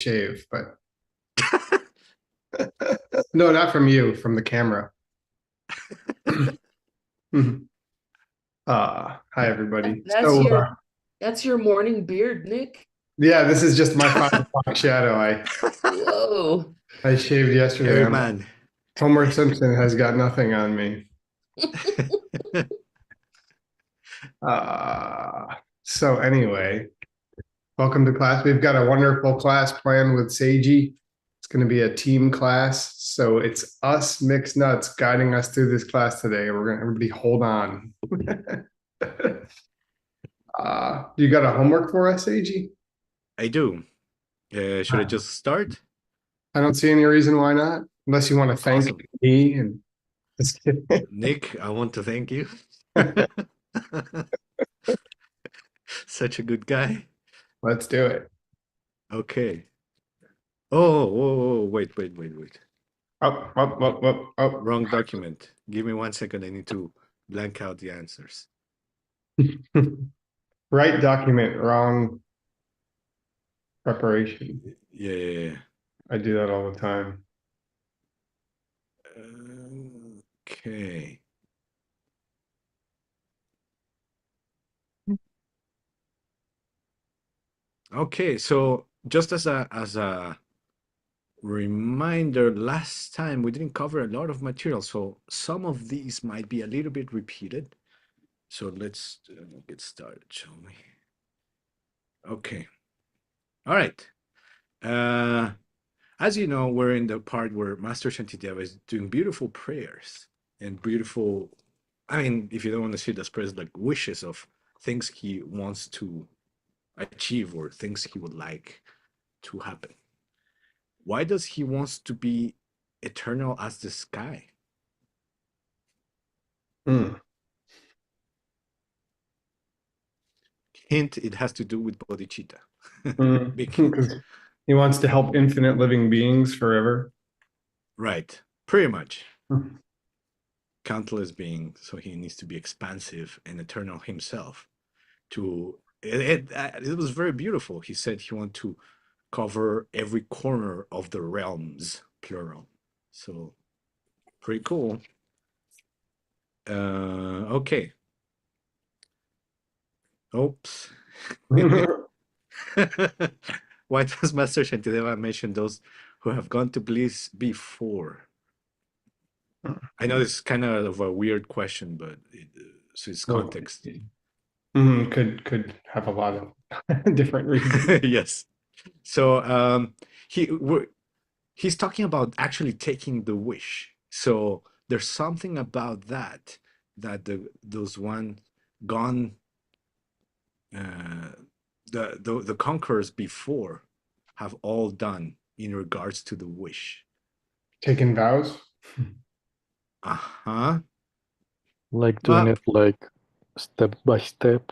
shave, but no, not from you, from the camera. Hi everybody. That's your morning beard, Nick. Yeah, this is just my 5 o'clock shadow. Whoa. I shaved yesterday. Hey man. Homer Simpson has got nothing on me. So anyway, welcome to class. We've got a wonderful class planned with Seiji. It's going to be a team class. So it's us mixed nuts guiding us through this class today. We're going to everybody hold on. You got a homework for us, Seiji? I do. Should I just start? I don't see any reason why not, unless you want to thank Awesome. me and just kidding. Nick, I want to thank you. Such a good guy. Let's do it. Okay. Oh, whoa, whoa, wait. Oh. Wrong document. Give me 1 second. I need to blank out the answers. Right document, wrong preparation. Yeah. I do that all the time. Okay. Okay, so just as a reminder, last time we didn't cover a lot of material, so some of these might be a little bit repeated. So let's get started, shall we? Okay. All right. As you know, we're in the part where Master Shantideva is doing beautiful prayers and beautiful, I mean, if you don't want to see it as prayers, like wishes of things he wants to achieve or things he would like to happen. Why does he wants to be eternal as the sky? Hint, it has to do with bodhicitta. Big hint. Because he wants to help infinite living beings forever. Right. Pretty much. Countless beings, so he needs to be expansive and eternal himself. It was very beautiful. He said he wanted to cover every corner of the realms, plural. So pretty cool. Okay. Oops. Why does Master Shantideva mention those who have gone to bliss before? I know this is kind of a weird question, but so it's context. Could have a lot of different reasons. Yes. So he's talking about actually taking the wish. So there's something about that those one gone the conquerors before have all done in regards to the wish. Taking vows? Uh-huh. Like doing it like step by step.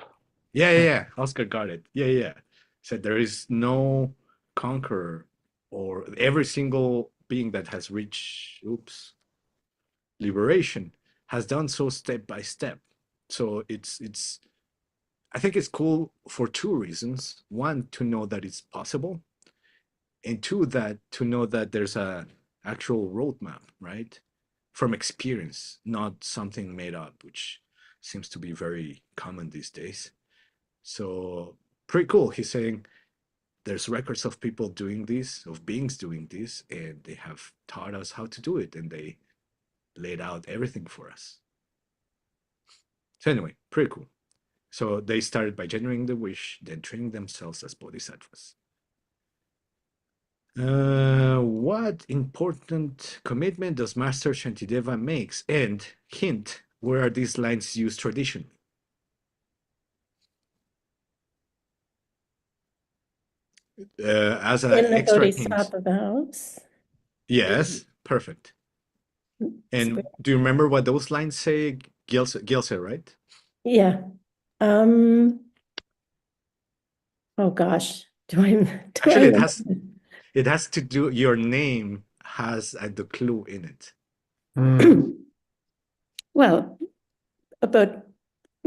Yeah. Oscar got it. Yeah. Said there is no conqueror or every single being that has reached liberation has done so step by step. So it's I think it's cool for two reasons. One, to know that it's possible, and two, that to know that there's a actual roadmap, right? From experience, not something made up, which seems to be very common these days. So pretty cool. He's saying there's records of people doing this, of beings doing this, and they have taught us how to do it, and they laid out everything for us. So anyway, pretty cool. So they started by generating the wish, then training themselves as bodhisattvas. What important commitment does Master Shantideva makes? And hint, where are these lines used traditionally? As an in the extra hint. Bodhisattva vows. Yes, perfect. And do you remember what those lines say? Gilse, right? Yeah. Oh gosh. Actually, it has to do, your name has the clue in it. Well, about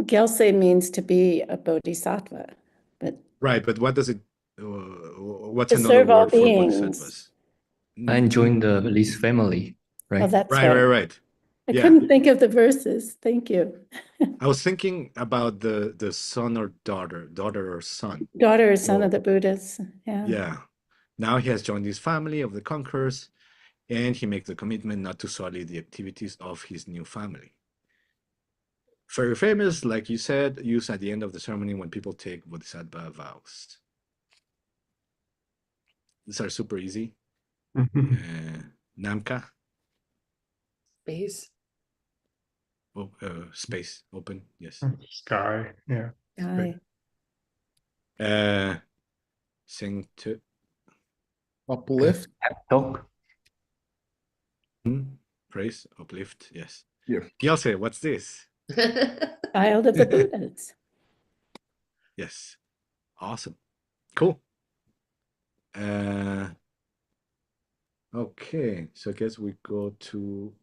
Gelse means to be a bodhisattva, but right. But what does it? what's To another serve all word for beings. bodhisattvas? And join the Lis family, Oh, right? that's Right, right, right. right. I Yeah. couldn't think of the verses. Thank you. I was thinking about the son or daughter or son. Daughter or son Oh. of the Buddhas. Yeah. Yeah. Now he has joined his family of the conquerors, and he makes the commitment not to sully the activities of his new family. Very famous, like you said, used at the end of the ceremony when people take bodhisattva vows. These are super easy. Namka, Space. space, open, yes. Sky, yeah. Aye. Sing to Uplift. Talk. praise, uplift, yes. Yeah. Gyalse, what's this? Child of the Buddhas. Yes. Awesome. Cool. Okay, so I guess we go to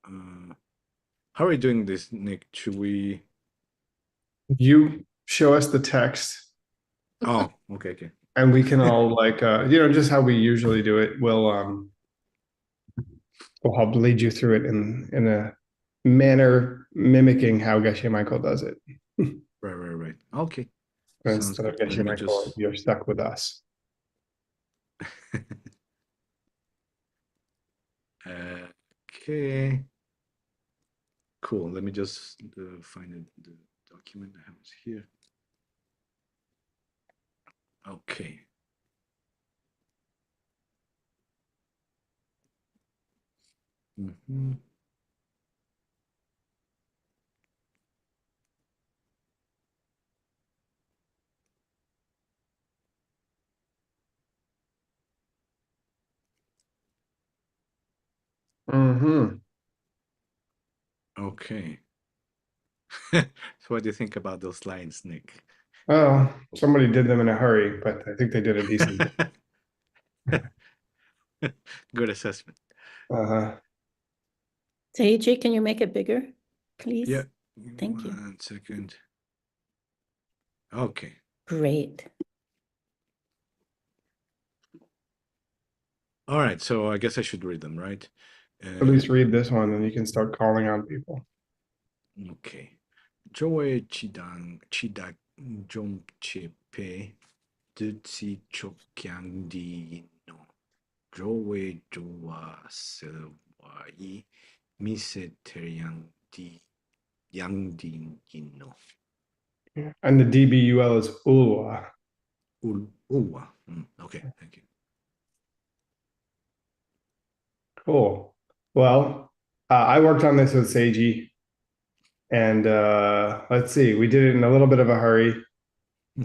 how are we doing this, Nick? Should we You show us the text oh okay. and we can all like just how we usually do it. We'll help lead you through it in a manner mimicking how Geshe Michael does it. Right. Okay. Sounds Instead of good. Geshe Let me Michael, just you're stuck with us. okay. Cool. Let me just find the document I have here. Okay. Okay. So what do you think about those lines, Nick? Oh, somebody did them in a hurry, but I think they did a decent job. Good assessment. Uh-huh. Seiji, can you make it bigger, please? Yeah. Thank you. 1 second. Okay. Great. All right. So I guess I should read them, right? At least read this one, and you can start calling on people. Okay. Joe chidak jomchepe dutsi chokyang di no. Joe joa sewai mise teryang di yang din no. And the DBUL is Ulwa. Uwa. Okay, thank you. Cool. Well, I worked on this with Seiji, and let's see, we did it in a little bit of a hurry.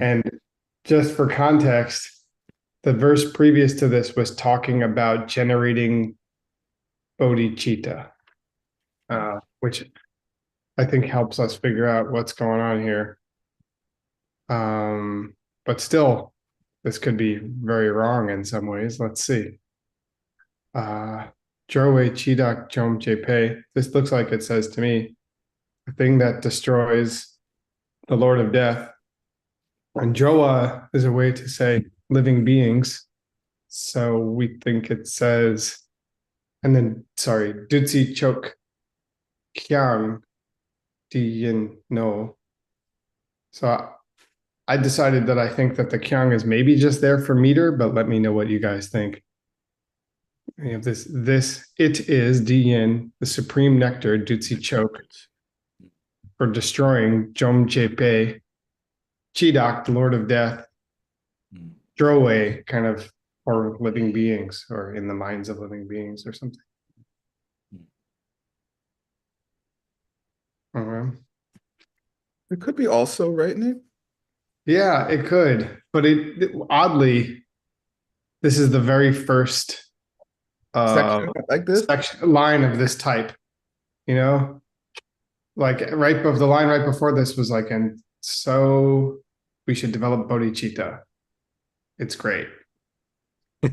And just for context, the verse previous to this was talking about generating bodhicitta, which I think helps us figure out what's going on here. But still, this could be very wrong in some ways. Let's see. Jorwe Chidak Chom Jepe. This looks like it says to me, the thing that destroys the Lord of Death. And Joa is a way to say living beings. So we think it says, and then, sorry, Dutsi Chok Kyang Diyin No. So I decided that I think that the Kyang is maybe just there for meter, but let me know what you guys think. We have this, it is Diyin, the supreme nectar, Dutsi Chok, for destroying Jom Chepe, Chidak, the Lord of Death, Drowe, kind of, or living beings, or in the minds of living beings, or something. It could be also, right, Nick? Yeah, it could, but oddly, this is the very first Section like this. line of this type. You know, like right above the line right before this was like, and so we should develop bodhicitta. It's great. I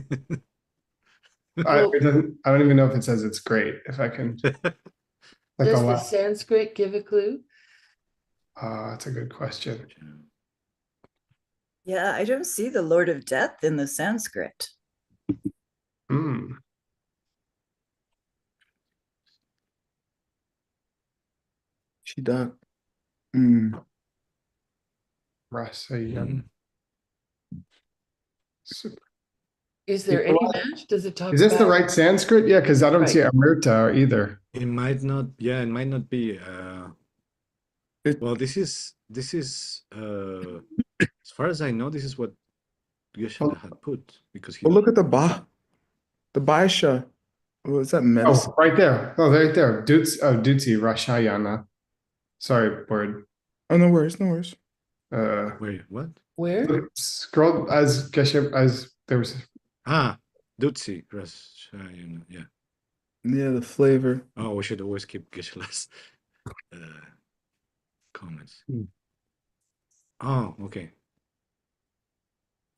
don't even know if it says it's great. If I can, like Does the Sanskrit give a clue? that's a good question. Yeah, I don't see the Lord of Death in the Sanskrit. Hmm. She duck. Mm. Rasayan. Hmm. Super. Is there You know any what? match? Does it talk Is this the about? right Sanskrit? Yeah, because I don't see Right. Amrita either. It might not, yeah, it might not be. It, Well, this is as far as I know, this is what Geshe Oh, had put because he. well, look at the Baisha. What is that medicine? oh, right there. Oh, right there. Dutsi, Rashayana. Sorry, word. Oh, no worries, no worries. Wait, what? Where? Scroll as Geshe, as there was. Ah, Dutsi, Rashayana, yeah. Yeah, the flavor. Oh, we should always keep Geshe-less comments. Hmm. Oh, okay.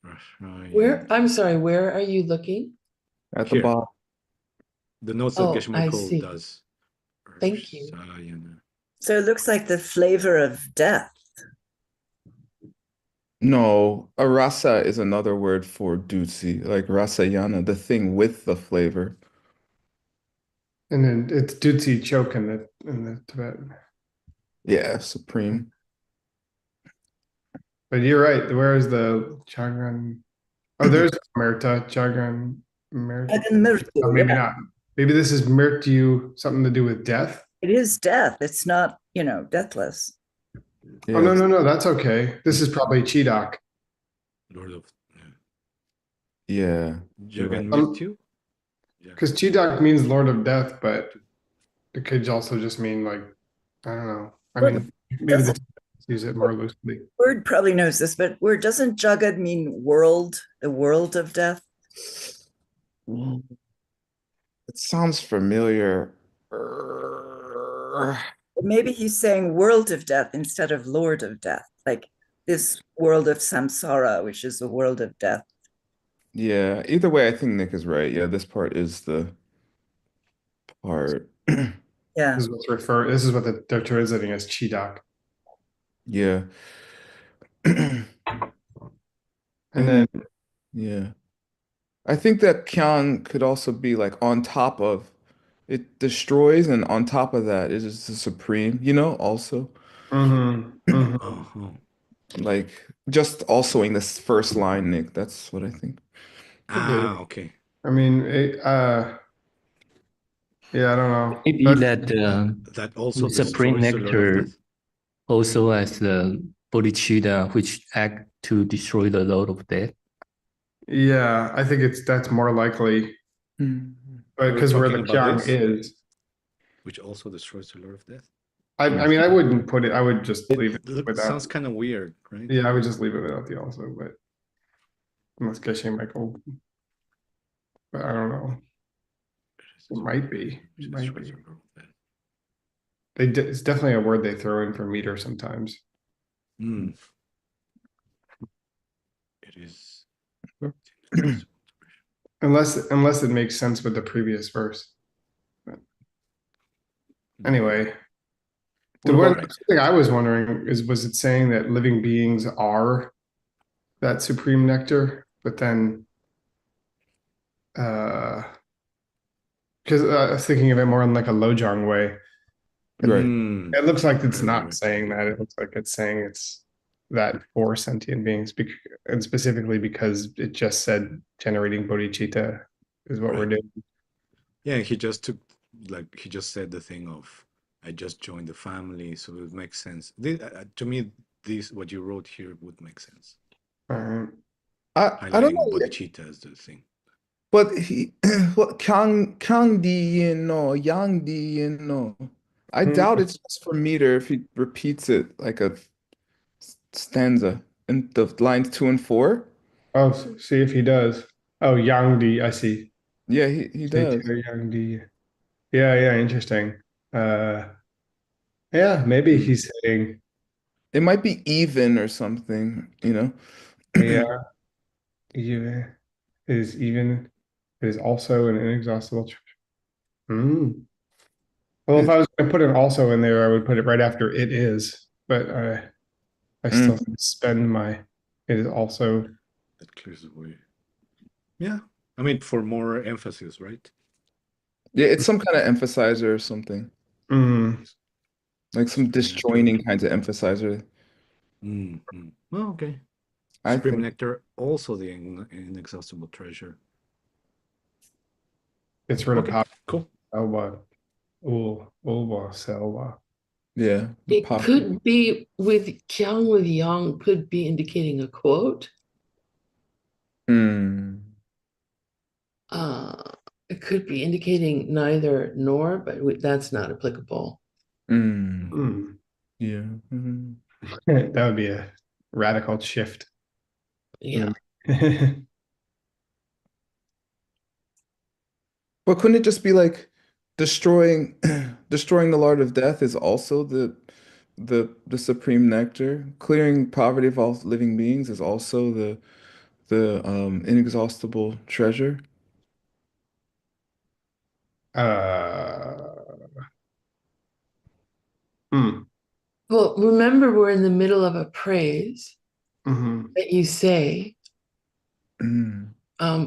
Rashayana. Where? I'm sorry, where are you looking? At the Here. bottom. The notes that Oh, Geshe I Michael see. does. Thank you. Rashayana. So it looks like the flavor of death. No, a rasa is another word for dutsi, like rasayana, the thing with the flavor. And then it's Dutsi choke in the Tibetan. Yeah, supreme. But you're right. Where is the Chagran? Oh, there's Merta, Chagran, Merta. Mritu, Oh, maybe yeah. not. Maybe this is Mrityu, something to do with death. It is death. It's not, deathless. Oh, no, Yes. no, no. That's okay. This is probably Chidok. Lord of Yeah. You're right. Jagan Mrityu? Because Chidok means Lord of Death, but it could also just mean like, I don't know. I Well, mean, maybe the use it more loosely. Word probably knows this, but word doesn't Jagad mean world, the world of death? It sounds familiar. Maybe he's saying world of death instead of Lord of death, like this world of samsara, which is the world of death. Yeah, either way, I think Nick is right. Yeah, this part is the part. Yeah. This is what's referred. This is what they're translating as Chidok. Yeah. And then Yeah. I think that Kyang could also be like on top of it destroys, and on top of that it is the supreme, also. Uh-huh. Like just also in this first line, Nick. That's what I think. Ah, okay. I mean, yeah, I don't know. Maybe that That also supreme destroys the Lord of nectar Death. also as the bodhicitta which act to destroy the Lord of Death. Yeah, I think that's more likely, Hmm. but We're because where the talking about Kyang this? is, Which also destroys the Lord of Death. I mean, I wouldn't put it. I would just leave it It without. sounds kind of weird, right? Yeah, I would just leave it without the also, but unless Geshe Michael, but I don't know. It might be. Which It might destroys be. the Lord of Death. It's definitely a word they throw in for meter sometimes. Hmm. It is. Unless it makes sense with the previous verse. But anyway, something I was wondering was it saying that living beings are that supreme nectar, but then because I was thinking of it more in like a Lojong way. Right. It looks like it's Right, not right. saying that. It looks like it's saying it's that for sentient beings, and specifically because it just said generating bodhicitta is what we're Right. doing. Yeah, he just said the thing of I just joined the family, so it makes sense. To me, what you wrote here would make sense. Alright. I don't Highlighting know, bodhicitta as the thing. but what Kang Di Yin no, Yang Di Yin no. I doubt it's just for meter if he repeats it like a stanza in the lines 2 and 4. Oh, see if he does. Oh, Yang I see. Yeah, he does. Yang Yeah, yeah, interesting. Yeah, maybe he's saying, It might be even or something, yeah, even it is also an inexhaustible treasure. Well, if I was going to put an also in there, I would put it right after it is, but I still Mm. spend my It is also. That clears the way. Yeah, I mean, for more emphasis, right? Yeah, it's some kind of emphasizer or something. Mm, Like some Supreme nectar. disjoining kinds of emphasizer. Oh, okay. I Supreme think. nectar, also the inexhaustible treasure. it's rid of Okay, power. cool. Selva. Ulva. Selva. Yeah. It pop- could be with Kyang with Yang, could be indicating a quote. Hmm. It could be indicating neither nor, but that's not applicable. Hmm. Mm. Yeah. Mhm. That would be a radical shift. Yeah. But couldn't it just be like destroying destroying the Lord of Death is also the supreme nectar? Clearing poverty of all living beings is also the inexhaustible treasure. Hmm. Well, remember, we're in the middle of a praise Mhm. that you say Mm.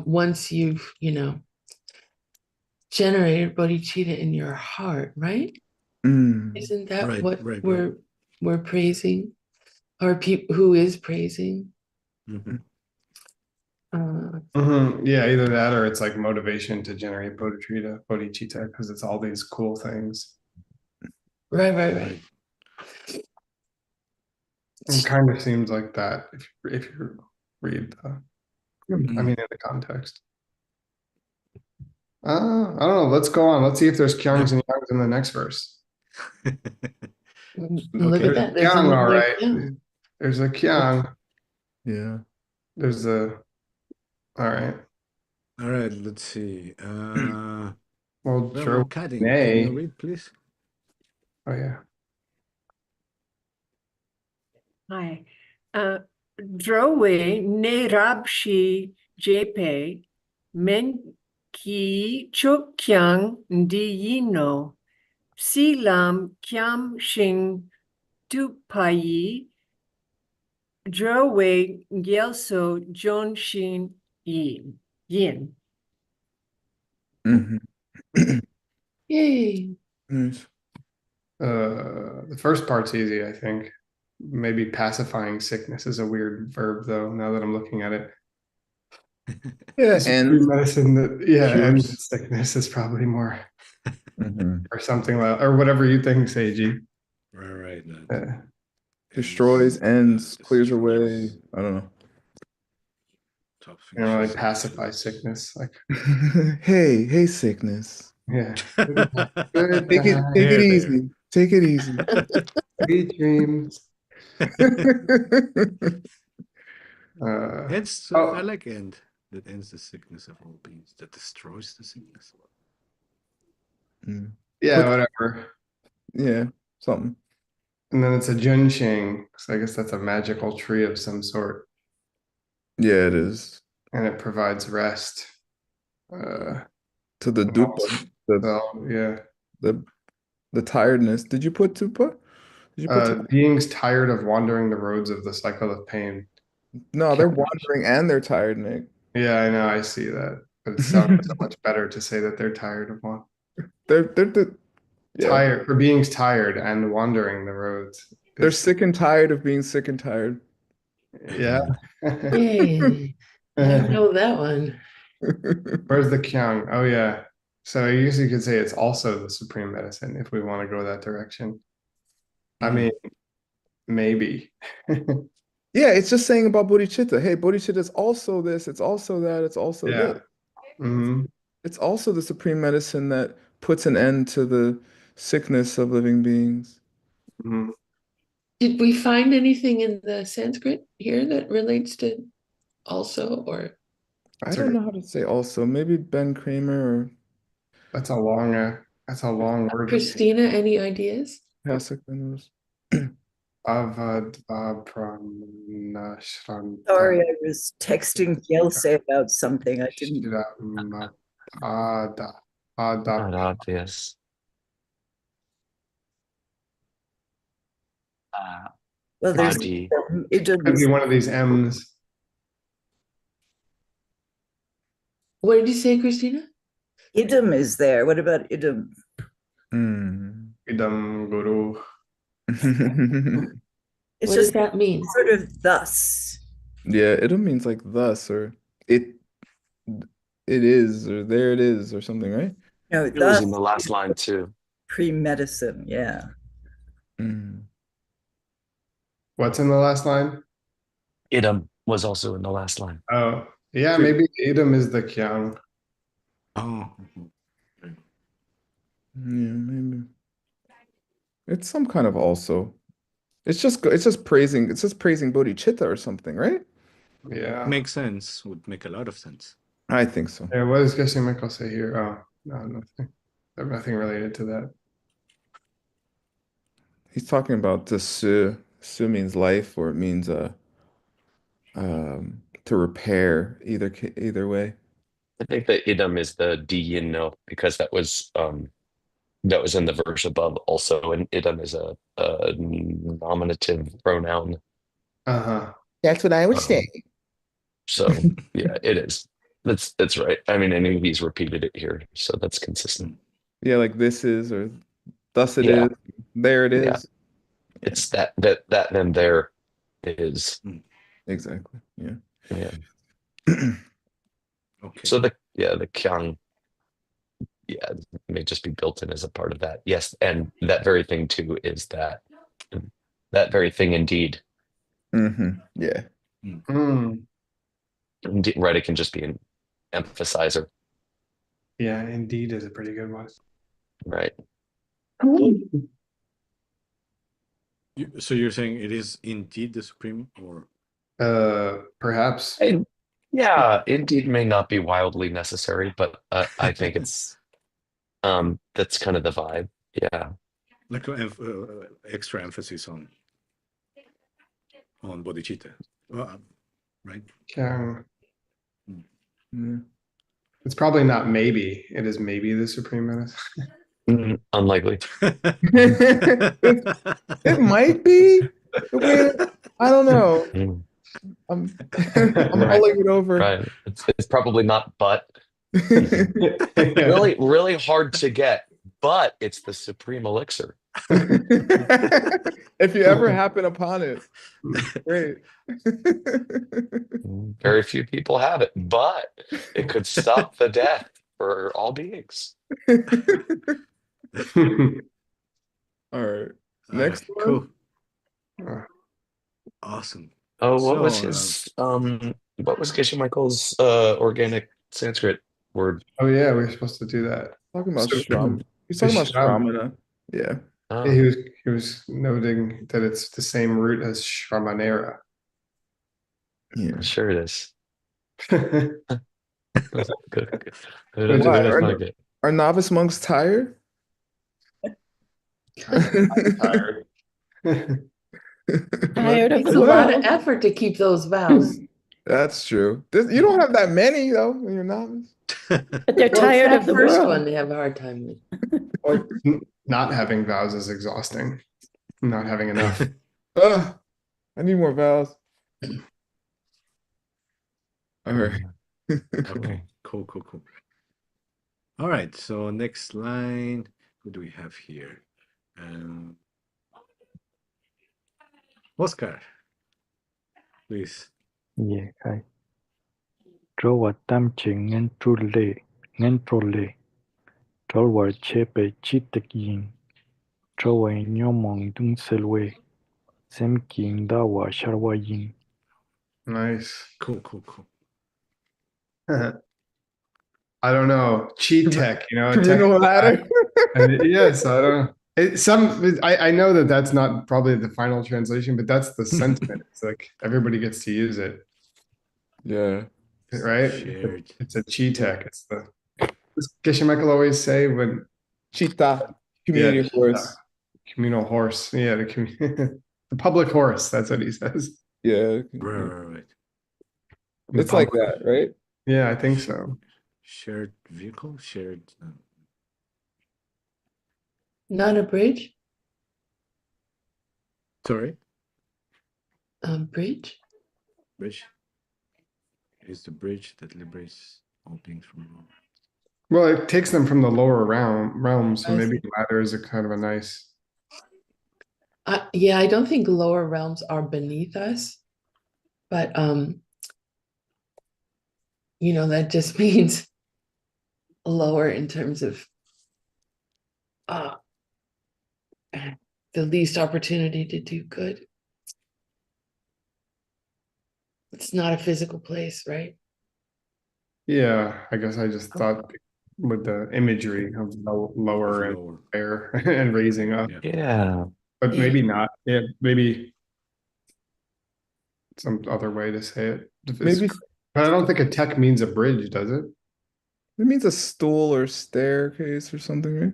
once you've, generated bodhicitta in your heart, right? Mm. Isn't that Right, what right. we're praising? Or people who is praising? Mhm. Mhm. Yeah, either that or it's like motivation to generate bodhicitta, because it's all these cool things. Right. It kind of seems like that if you read the, I mean, in the context. I don't know. Let's go on. Let's see if there's kyungs and yangs in the next verse. Look at that. There's Kyung, all another right. kyung. There's a kyung. Yeah. There's a. All right. All right, let's see. Well, sure. Kading, can Nay. you read, please? Oh yeah. Hi. Drowe ne rabshi jepe men ki chokyang ndi yino silam kyam shing dupayi drowe gelso jon shin yin. Mhm. Yay. Nice. The first part's easy, I think. Maybe pacifying sickness is a weird verb, though. Now that I'm looking at it, Yeah, and medicine that and cures. sickness is probably more Mhm. or something like or whatever you think, Seiji. Right. Destroys, ends, clears destroys. away. I don't know. Top Like pacify sickness, like Hey, sickness. yeah. Good Take it There. easy. Take it easy. sweet dreams. Ends, Oh I like end. That ends the sickness of all beings. That destroys the sickness. Mm. yeah, Quick- whatever. Yeah, something. And then it's a Junshing, so I guess that's a magical tree of some sort, Yeah, it is. and it provides rest. To the dupa, Yeah. the tiredness. Did you put tupa? Did you put tupa? Beings tired of wandering the roads of the cycle of pain. No, they're wandering and they're tired, Nick. Yeah, I know, I see that. But it sounds so much better to say that they're tired of one. Yeah. Tired for beings tired and wandering the roads. They're sick and tired of being sick and tired. Yeah. Yay. I know that one. Where's the kyung? Oh yeah. So I guess you could say it's also the supreme medicine if we want to go that direction. I mean, maybe. Yeah, it's just saying about bodhicitta. Hey, bodhicitta is also this, it's also that, it's also Yeah. this. Mm-hmm. It's also the supreme medicine that puts an end to the sickness of living beings. Mm-hmm. Did we find anything in the Sanskrit here that relates to also, or? I don't know how to say also. Maybe Ben Kramer or That's a long word. Christina, any ideas? Pasek knows. Sorry, I was texting Gelse about something. I didn't. Yes. Well, there's Adi. idum. Could be one of these M's. What did you say, Christina? Idum is there. What about idum? Mm. Idam guru. It's What just does that mean? sort of thus. Yeah, it means like thus or it is or there it is or something, right? No, It was thus in the last line too. pre-medicine. Yeah. Mm. What's in the last line? Idam was also in the last line. Oh, yeah, Pre- maybe Idam is the Kyang. Oh, Yeah, maybe. It's some kind of also. It's just praising bodhicitta or something, right? Yeah. makes sense. Would make a lot of sense. I think so. Yeah, what does Geshe Michael say here? Oh, no, nothing. Nothing related to that. He's talking about the su. Su means life, or it means to repair. Either way. I think that idam is the di yin no because that was in the verse above also, and idam is a nominative pronoun. Uh-huh. That's what I would say. So yeah, it is. That's right. I mean, and he's repeated it here, so that's consistent. Yeah, like this is or thus it Yeah. is. There it Yeah. is. It's that and there is. Exactly. Yeah. Yeah. Okay. So the kyang, yeah, may just be built in as a part of that. Yes, and that very thing too is that very thing indeed. Yeah. Mm. Indeed, right? It can just be an emphasizer, Yeah, indeed is a pretty good one. right? So you're saying it is indeed the supreme, or Perhaps. Yeah, indeed may not be wildly necessary, but I think it's that's kind of the vibe. Yeah. like extra emphasis on bodhicitta, right? Kyang. Yeah. It's probably not maybe. It is maybe the supreme medicine. Unlikely. It might be. I don't know. Mm, I'm Right. mulling it over. right. It's probably not, but Yeah. really, really hard to get. But it's the supreme elixir. If you ever happen upon it, great. Very few people have it, but it could stop the death for all beings. All right. Next one. Cool. Awesome. Oh, what was So, his what was Geshe Michael's organic Sanskrit word? Oh yeah, we were supposed to do that. Talking about So- Shram. He's talking about Shram. Shramana. Yeah. Oh, He was noting that it's the same root as Shramanera. Yeah. sure it is. Good. Good. Why? Good. Are novice monks tired? Tired. Tired of It's the a lot world. of effort to keep those vows. That's true. You don't have that many though when you're novice. But they're Well, it's tired that of the first world. one they have a hard time with. Or not having vows is exhausting. Not having enough. Ugh, I need more vowels. All right. Okay, cool. All right, so next line, who do we have here? Oscar, please. Yeah, hi. Trova tam che ngen trole. Trova chepe chitek yin. Trova nyomong dung selwe. Sem king dawa sharwa yin. Nice. Cool. I don't know. Cheat tech, Communal ladder. Yes, I don't know. I know that that's not probably the final translation, but that's the sentiment. It's like everybody gets to use it, Yeah. right? Shared. It's a cheat tech. It's the Geshe Michael always say when Cheetah. Community Yeah, horse. communal horse. Yeah, the public horse. That's what he says. Yeah. Right. It's like that, right? Yeah, I think so. Shared vehicle, shared. Not a bridge? Sorry. Bridge. Bridge. It is the bridge that liberates all beings from wrong. Well, it takes them from the lower realm, so I maybe see. ladder is a kind of a nice. Yeah, I don't think lower realms are beneath us, but that just means lower in terms of the least opportunity to do good. It's not a physical place, right? Yeah, I guess I just thought with the imagery of lower and Lower. higher and raising up, Yeah. Yeah. but Yeah. maybe not. Yeah, maybe some other way to say it. Maybe But I don't think a tech means a bridge, does it? it means a stool or staircase or something, right?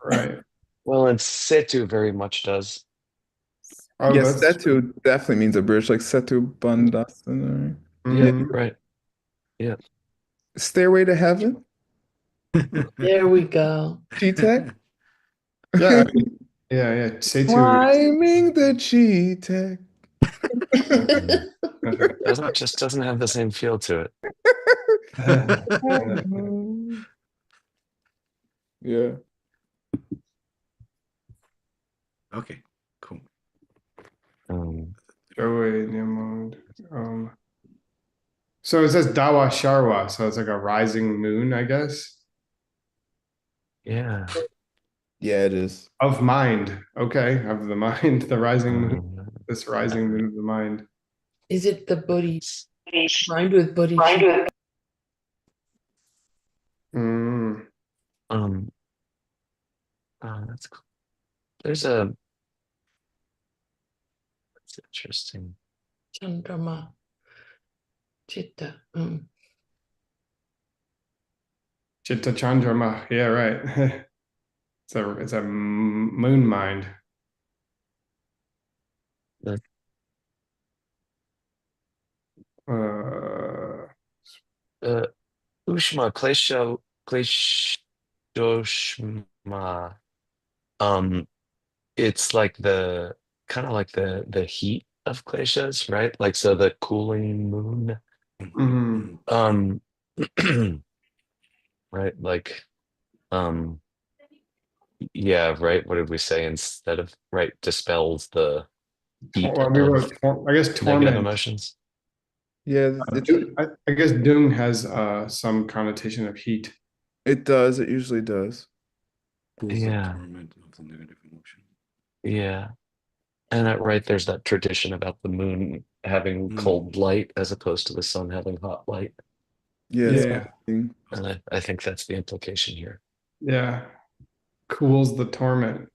Right. Well, and Setu very much does. Oh, Yes, that's Setu definitely means a bridge, like Setu Bandasan. Yeah, Mhm. right. Yeah. Stairway to Heaven? There we go. G-Tech? Yeah, yeah. Say to Climbing the G-Tech. Doesn't have the same feel to it. Yeah. Okay, cool. Joey Nimrod. So it says Dawa Sharwa, so it's like a rising moon, I guess. Yeah. Yeah, it is. Of mind. Okay, of the mind, the rising moon. This rising moon of the mind. Is it the Bodhi mind with Bodhi? Mm. That's cool. There's a that's interesting. Chandrama. Chitta. Chitta Chandrama. Yeah, right. It's a moon mind. Ushma Kleshoshma. It's like the kind of like the heat of Kleshas, right? Like so the cooling moon. Mhm. Right, like yeah, right. What did we say instead of right dispels the heat Well, we of wrote, I guess, negative torment. emotions? Yeah, I guess Dung has some connotation of heat. it does. It usually does. Cools the Yeah. torment of the negative emotion. Yeah. And right, there's that tradition about the moon having cold light as opposed to the sun having hot light. Yeah. And I think that's the implication here. Yeah. Cools the torment.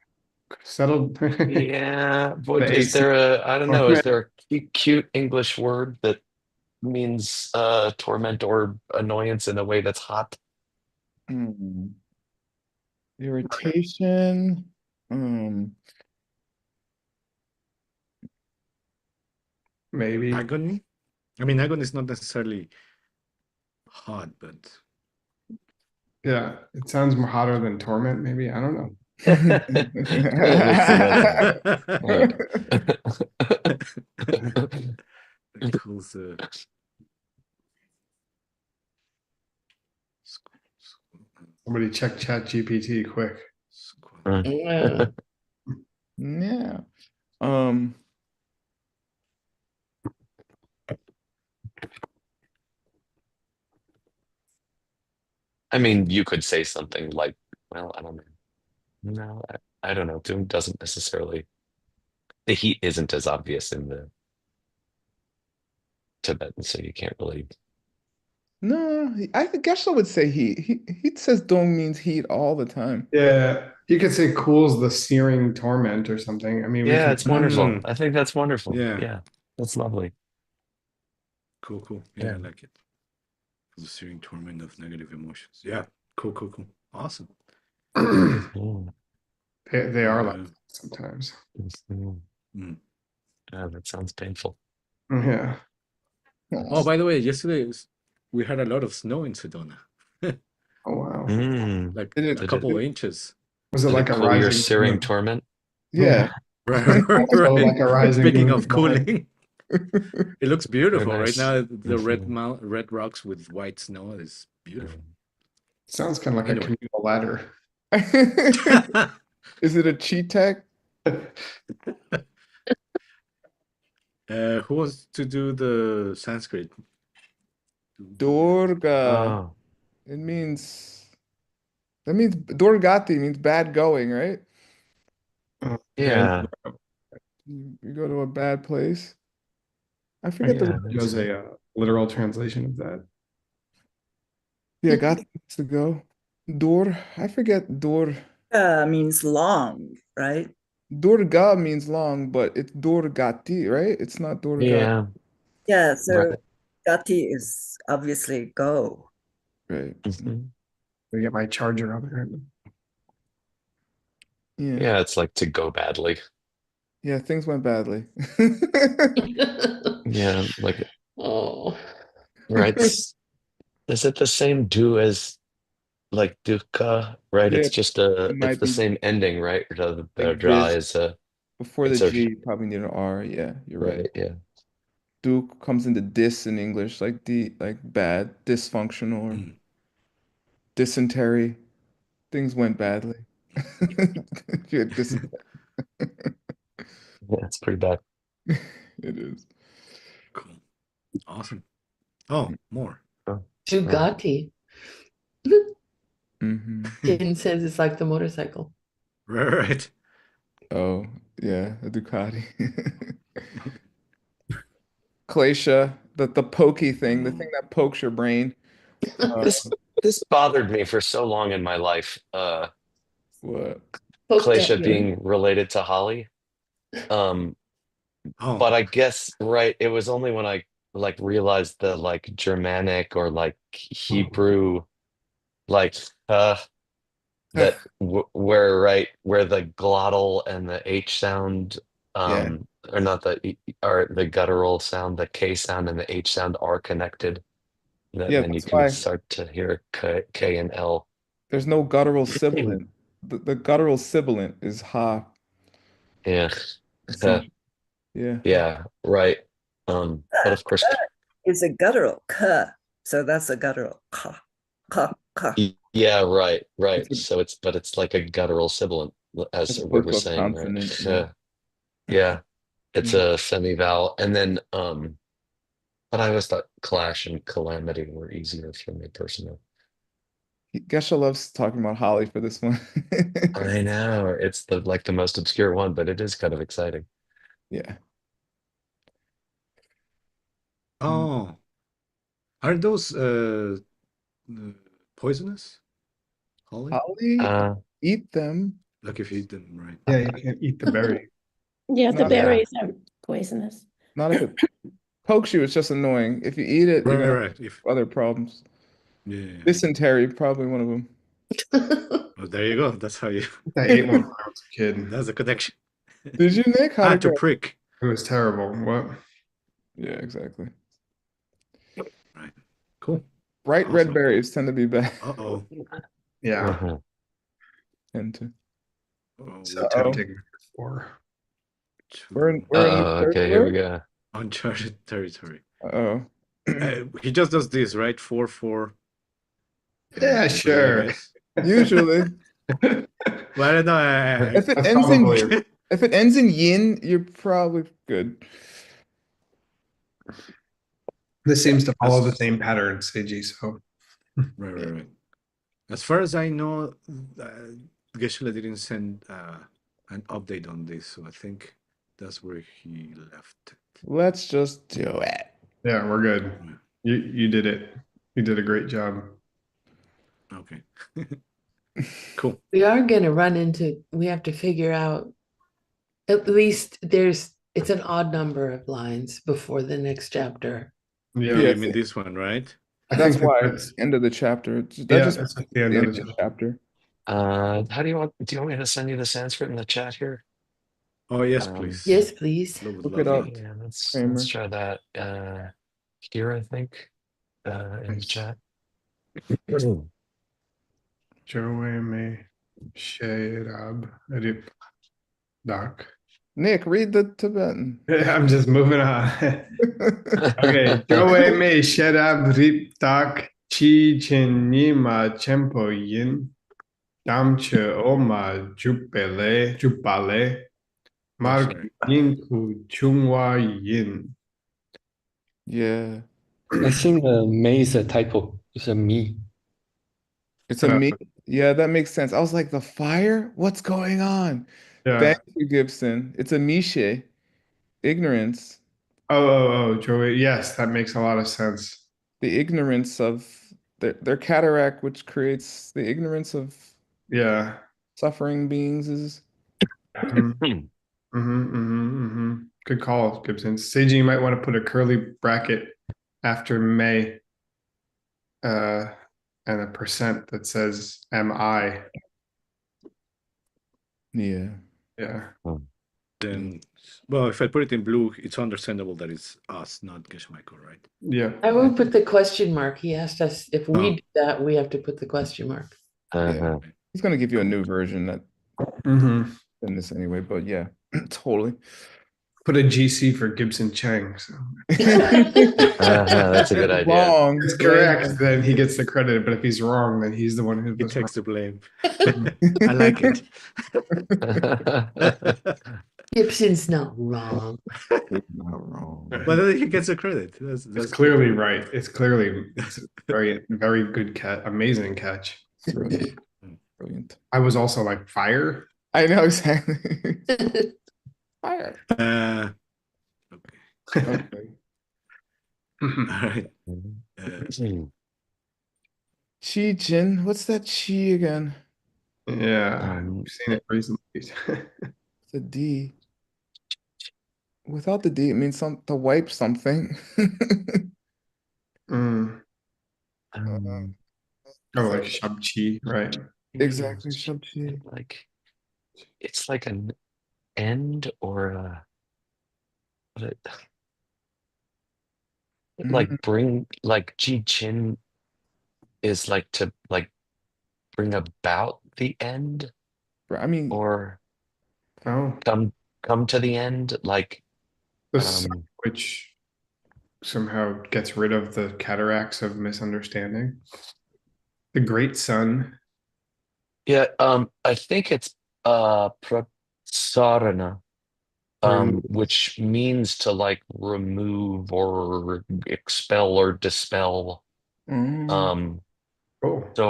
Settled. Yeah. Boy, The is AC there I don't know, is torment. there a cute English word that means torment or annoyance in a way that's hot? Irritation. Maybe. Agony? I mean, agony is not necessarily hot, but yeah, it sounds more hotter than torment, maybe. I don't know. Well, we'll see about that. Cools Somebody check Chat GPT quick. Yeah. Yeah. I mean, you could say something like, well, I don't know. No, I don't know. Doom doesn't necessarily. The heat isn't as obvious in the Tibetan, so you can't really. No, I guess I would say heat. He says dong means heat all the time. Yeah, you could say cools the searing torment or something. I mean, Yeah, it's wonderful. I think that's wonderful. Yeah. Yeah, that's lovely. Cool. Yeah, I like it. The searing torment of negative emotions. Yeah, cool. Awesome. They are like that sometimes. Yeah, that sounds painful. Yeah. Oh, by the way, yesterday we had a lot of snow in Sedona. Oh wow! Like a couple of inches. Was it like a cool your rising searing torment? Yeah. Right. Also like a rising Speaking moon of cooling. It looks beautiful right nice. now. The Mhm. red rocks with white snow is beautiful. Sounds kind of like a Anyway. communal ladder. Is it a cheat tag? Who wants to do the Sanskrit? Durga. Oh, It means Durgati means bad going, right? yeah. You go to a bad place. I forget the Yeah, that's There's it. a literal translation of that. yeah, Gati means to go. Dur, I forget Dur. Means long, right? Durga means long, but it's Durgati, right? It's not Durga. Yeah. Yeah, so Right. gati is obviously go. Right. Mhm. I get my charger on there. Yeah. Yeah, it's like to go badly. Yeah, things went badly. Yeah, like Oh. right. Is it the same do as like dukkha? Right? Yeah, It's just it it's might the be same ending, right? The like dra this. is a Before the it's a G, you probably need an R. Yeah, you're right. right, yeah. Duke comes into dis in English, like bad, dysfunctional, or Mm. dysentery. Things went badly. If you had dysentery. Yeah, it's pretty bad. It is. Cool. Awesome. Oh, more. Oh, Bugatti. Mm-hmm. Jin says it's like the motorcycle. Right. Oh, yeah, a Ducati. Klesha, the pokey thing, the thing that pokes your brain. This this bothered me for so long in my life. What? Poked at Klesha you. being related to Holly. Um, Oh, but I guess right, it was only when I like realized the like Germanic or like Hebrew like that w where right where the glottal and the H sound Yeah, or not the or the guttural sound, the K sound and the H sound are connected. That yeah, then you that's can why start to hear K and L. there's no guttural sibilant. The guttural sibilant is ha, Yeah. essentially. Yeah. Yeah, right. But of course, Is a guttural k. So that's a guttural ka, ka, ka. yeah, right, right. It's a, So but it's like a guttural sibilant, as as the word opposed to was a saying, right? consonant. Yeah. Yeah, it's Yeah. a semi-vowel. And then, but I always thought clash and calamity were easier for me personally. Geshe loves talking about Holly for this one. I know it's the like the most obscure one, but it is kind of exciting. Yeah. oh. Are those poisonous? Holly? Holly, Uh, eat them. Like if you eat them, right? Yeah, you can't eat the berry. Yeah, the Not yeah, berries are poisonous. not if it pokes you, it's just annoying. If you eat it, you're Right, gonna right. If have other problems. yeah. Dysentery, probably one of them. Oh, there you go. That's how you. I ate one when I was a kid. That's a connection. Did you, Nick? How'd it To go? prick. It was terrible. What? Yeah, exactly. Right. Cool. Bright red Awesome. berries tend to be bad. Uh-oh. Yeah. uh-huh. Tend to. So Uh-oh. tempting for. We're in new Okay, here we territory. go. Uncharted territory. Uh-oh. He just does this, right? 4-4. Yeah, Play, I sure. guess. Usually, Well, I don't know. if it That's ends in probably if it ends in yin, you're probably good. this seems to follow the That's- same pattern, Seiji. So right. As far as I know, Geshe didn't send an update on this, so I think that's where he left it. Let's just do it. yeah, we're good. Yeah. You did it. You did a great job. Okay. Cool. We are gonna run into, we have to figure out, at least it's an odd number of lines before the next chapter. Yeah, You Yes. mean this one, right? That's why that's end of the chapter. That yeah, just that's at the the end end of of the the chapter. How do you want me to send you the Sanskrit in the chat here? Oh, yes, please. Yes, please. I would Look love it up. that. Yeah, let's Kramer. try that. Here I think, in the chat. Joe me Shadab Edip Doc. Nick, read the Tibetan. I'm just moving on. Okay, Joe me sherab rip tak chi chin nima chempo yin damche oma jupale mark sorry. yin ku chungwa yin. Yeah. I think May is a typo. It's a me. It's a me. Yeah, that makes sense. I was like, the fire? What's going on? Yeah. Thank you, Gibson. It's a Mishe. Ignorance. Oh, Joey. Yes, that makes a lot of sense. The ignorance of their cataract, which creates the ignorance of Yeah. suffering beings is Good call, Gibson. Seiji, you might want to put a curly bracket after May, and a percent that says MI. yeah. Yeah. Then, well, if I put it in blue, it's understandable that it's us, not Geshe Michael, right? Yeah. I would put the question mark. He asked us if we Oh. do that, we have to put the question mark. Uh-huh. He's gonna give you a new version that Mm-hmm. in this anyway, but yeah, totally. Put a GC for Gibson Chang. So. That's a good idea. Wrong. It's correct, then he gets the credit. But if he's wrong, then he's the one who He was takes wrong. the blame. I like it. Gibson's not wrong. Not wrong. But then he gets the credit. That's clearly right. It's clearly it's very good catch. Amazing catch. Brilliant. Brilliant. I was also like fire. I know exactly. Fire. Okay. Okay. All right. Chi Jin. What's that chi again? Yeah, I've seen it recently. The D. Without the D, it means to wipe something. Oh, like Shab-Chi, right? Exactly, Shab-Chi. Like, it's like an end or a like bring like Ji Chin is like to like bring about the end. I mean, or Oh, come to the end, like the sun, which somehow gets rid of the cataracts of misunderstanding. The great sun. yeah, I think it's prasarana, which means to like remove or expel or dispel. So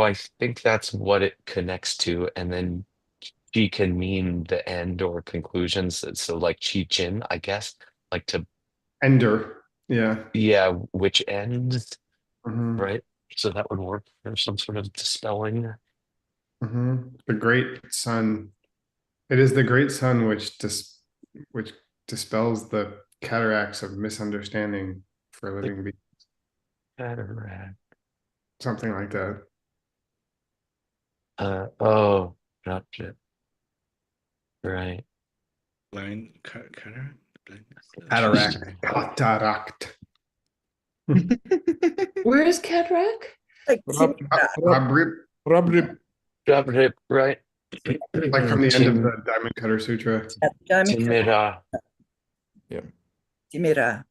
I think that's what it connects to, and then chi can mean the end or conclusions. So like chi chin, I guess, like to Ender. Yeah, which ends, Mhm. right? So that would work for some sort of dispelling. The great sun. It is the great sun which dispels the cataracts of misunderstanding for living beings. Cataract. Something like that. Oh, gotcha. Right. Blind cataract? Cataract. Where is cataract? Like Rabrib. Right. Like from the end of the Diamond Cutter Sutra. Timira. Yeah. Timira.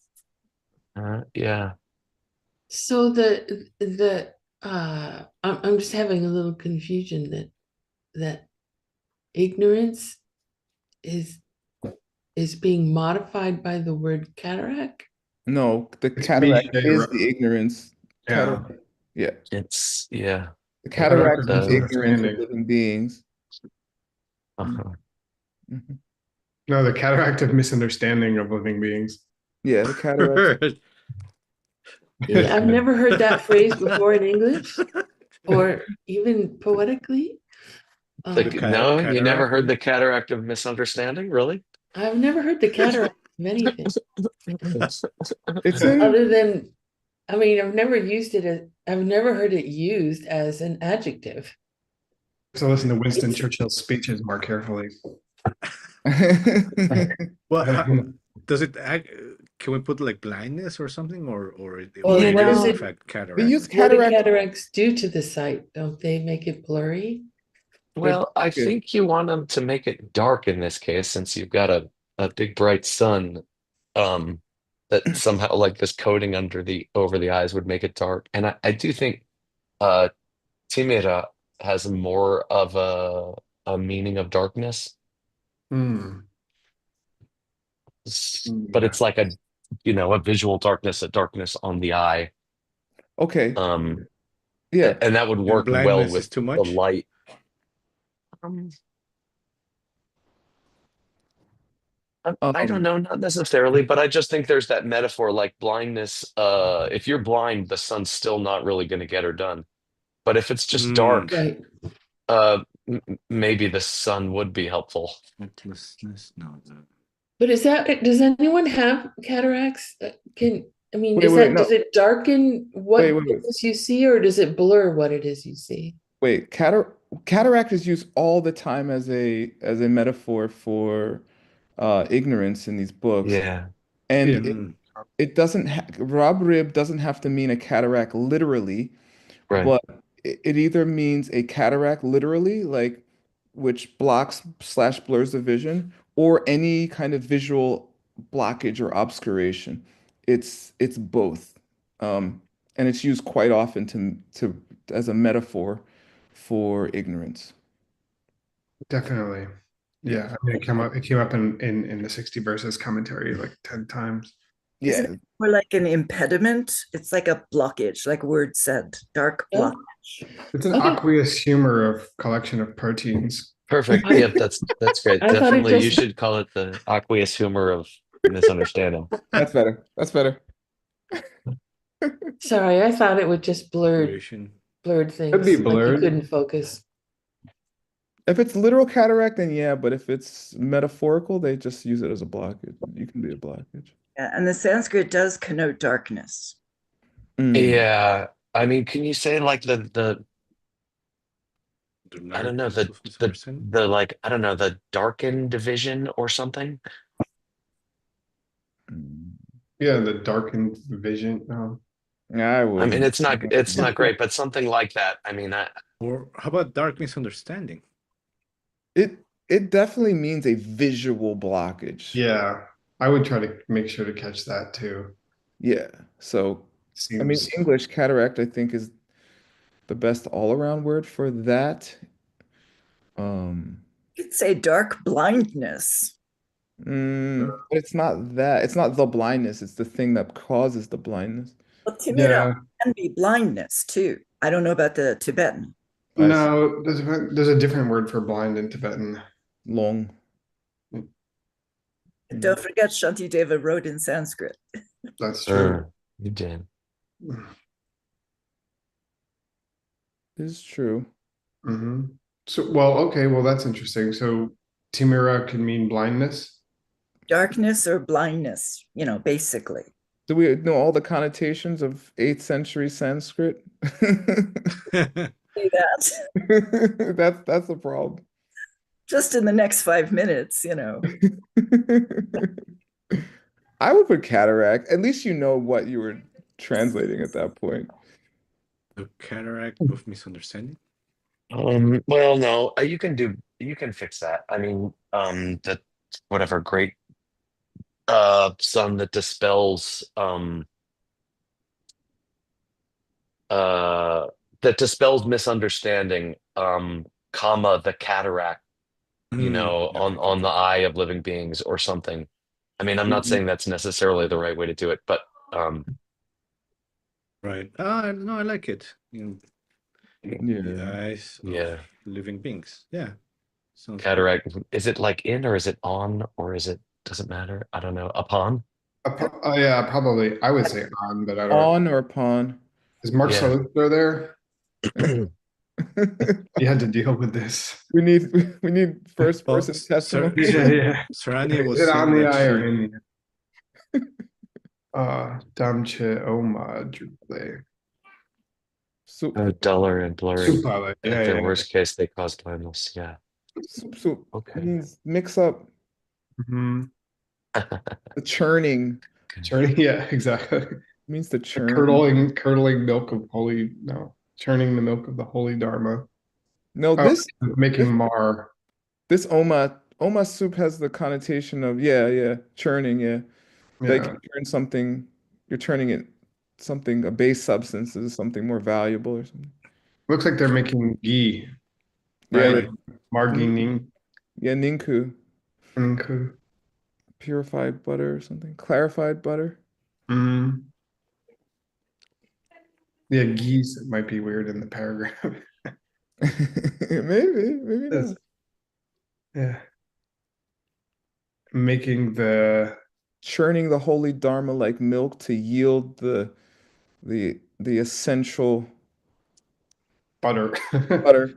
Yeah. So I'm just having a little confusion that ignorance is being modified by the word cataract. No, the cataract is right? the ignorance. Yeah. Yeah. It's yeah. The cataract is the ignorance of understanding. living beings. No, the cataract of misunderstanding of living beings. Yeah, the cataract. Yeah, I've never heard that phrase before in English or even poetically. No, you never heard the cataract of misunderstanding, really? I've never heard the cataract of anything. It's in Other than, I mean, I've never heard it used as an adjective. So listen to Winston Churchill's speeches more carefully. Well, does it act? Can we put like blindness or something, or Well, it what is is in it? fact cataract? They use What do cataract. cataracts do to the sight? Don't they make it blurry? Well, I think you want them to make it dark in this case, since you've got a a big bright sun, that somehow like this coating over the eyes would make it dark. And I do think uh Timira has more of a meaning of darkness, Hmm. but Yeah. it's like a visual darkness, a darkness on the eye. Okay. Um, Yeah. and that would And work well blindness is with too the much. light. Um, I don't Um, know, not necessarily, but I just think there's that metaphor like blindness. If you're blind, the sun's still not really going to get her done. But if it's just Mm. dark, Right. maybe the sun would be helpful. Helplessness, no. But does anyone have cataracts? I mean, no. does it darken what Wait. it is you see, or does it blur what it is you see? Wait, cataract is used all the time as a metaphor for ignorance in these books. Yeah. And Yeah. it doesn't Rob Rib doesn't have to mean a cataract literally, Right. but it either means a cataract literally, like which blocks/blurs the vision, or any kind of visual blockage or obscuration. It's both. Um, and it's used quite often to as a metaphor for ignorance. Definitely. Yeah. I mean, it came up in the 60 verses commentary like 10 times. Isn't Yeah. it more like an impediment? It's like a blockage, like Word said, dark Oh. blockage. It's an Okay. aqueous humor of collection of proteins. Perfect. I- Yep, that's great. I thought it Definitely, you just should call it the aqueous humor of misunderstanding. That's better. That's better. sorry, I thought it would just blurred Situation. things, Could be like you blurred. couldn't focus. If it's literal cataract, then yeah, but if it's metaphorical, they just use it as a blockage. You can be a blockage. Yeah, and the Sanskrit does connote darkness. Mm. Yeah. I mean, can you say like the I don't know, darkness of misunderstanding. the like I don't know, the darkened division or something? Yeah, the darkened vision. I I mean, wouldn't. it's not great, but something like that. I mean, Or how about dark misunderstanding? It definitely means a visual blockage. Yeah. I would try to make sure to catch that too. Yeah. So, I mean, Seems English cataract, I think, is the best all-around word for that. You could say dark blindness. But it's not that. It's not the blindness. It's the thing that causes the blindness. Well, Timira yeah. can be blindness too. I don't know about the Tibetan. I see. No, there's a different word for blind in Tibetan. Long. And don't forget, Shantideva wrote in Sanskrit. That's true. you did. This is true. Hmm. So, well, okay, well, that's interesting. So, Timira can mean blindness. Darkness or blindness, basically. Do we know all the connotations of 8th century Sanskrit? Say that. That's a problem. Just in the next 5 minutes, I would put cataract. At least you know what you were translating at that point. The cataract of misunderstanding. Well, no, you can fix that. I mean, that whatever great sun that dispels misunderstanding, comma the cataract, on the eye of living beings or something. I mean, I'm not saying that's necessarily the right way to do it, but Right. No, I like it. The eyes of living beings. Yeah. Sounds good. cataract, is it like in or is it on or does it matter? I don't know. Upon? Oh, yeah, probably. I would say on, but I don't know. On or upon? Is Mark Yeah. Salister there? You had to deal with this. We need first Well, person testimony. Yeah. Sarani was Is it on saying the that eye or she- in the eye? Damche Oma Juple. Soup, Duller and blurry. Supale. In Yeah, their yeah. worst case, they cause blindness. Yeah. soup. Okay. Means mix up Mhm. the churning. Churning, yeah, exactly. Means the The churn. curdling milk of churning the milk of the holy Dharma. No, Oh, this making mar. this Oma Oma soup has the connotation of yeah, churning, yeah. Like Yeah, you turn something, you're turning it something, a base substance is something more valuable or something. looks like they're making ghee, Yeah, right? Margining. yeah, ninku, Mm. purified butter or something, clarified butter. Yeah, geese might be weird in the paragraph. Maybe Yes. not. Yeah. Making the Churning the holy dharma like milk to yield the essential butter. butter.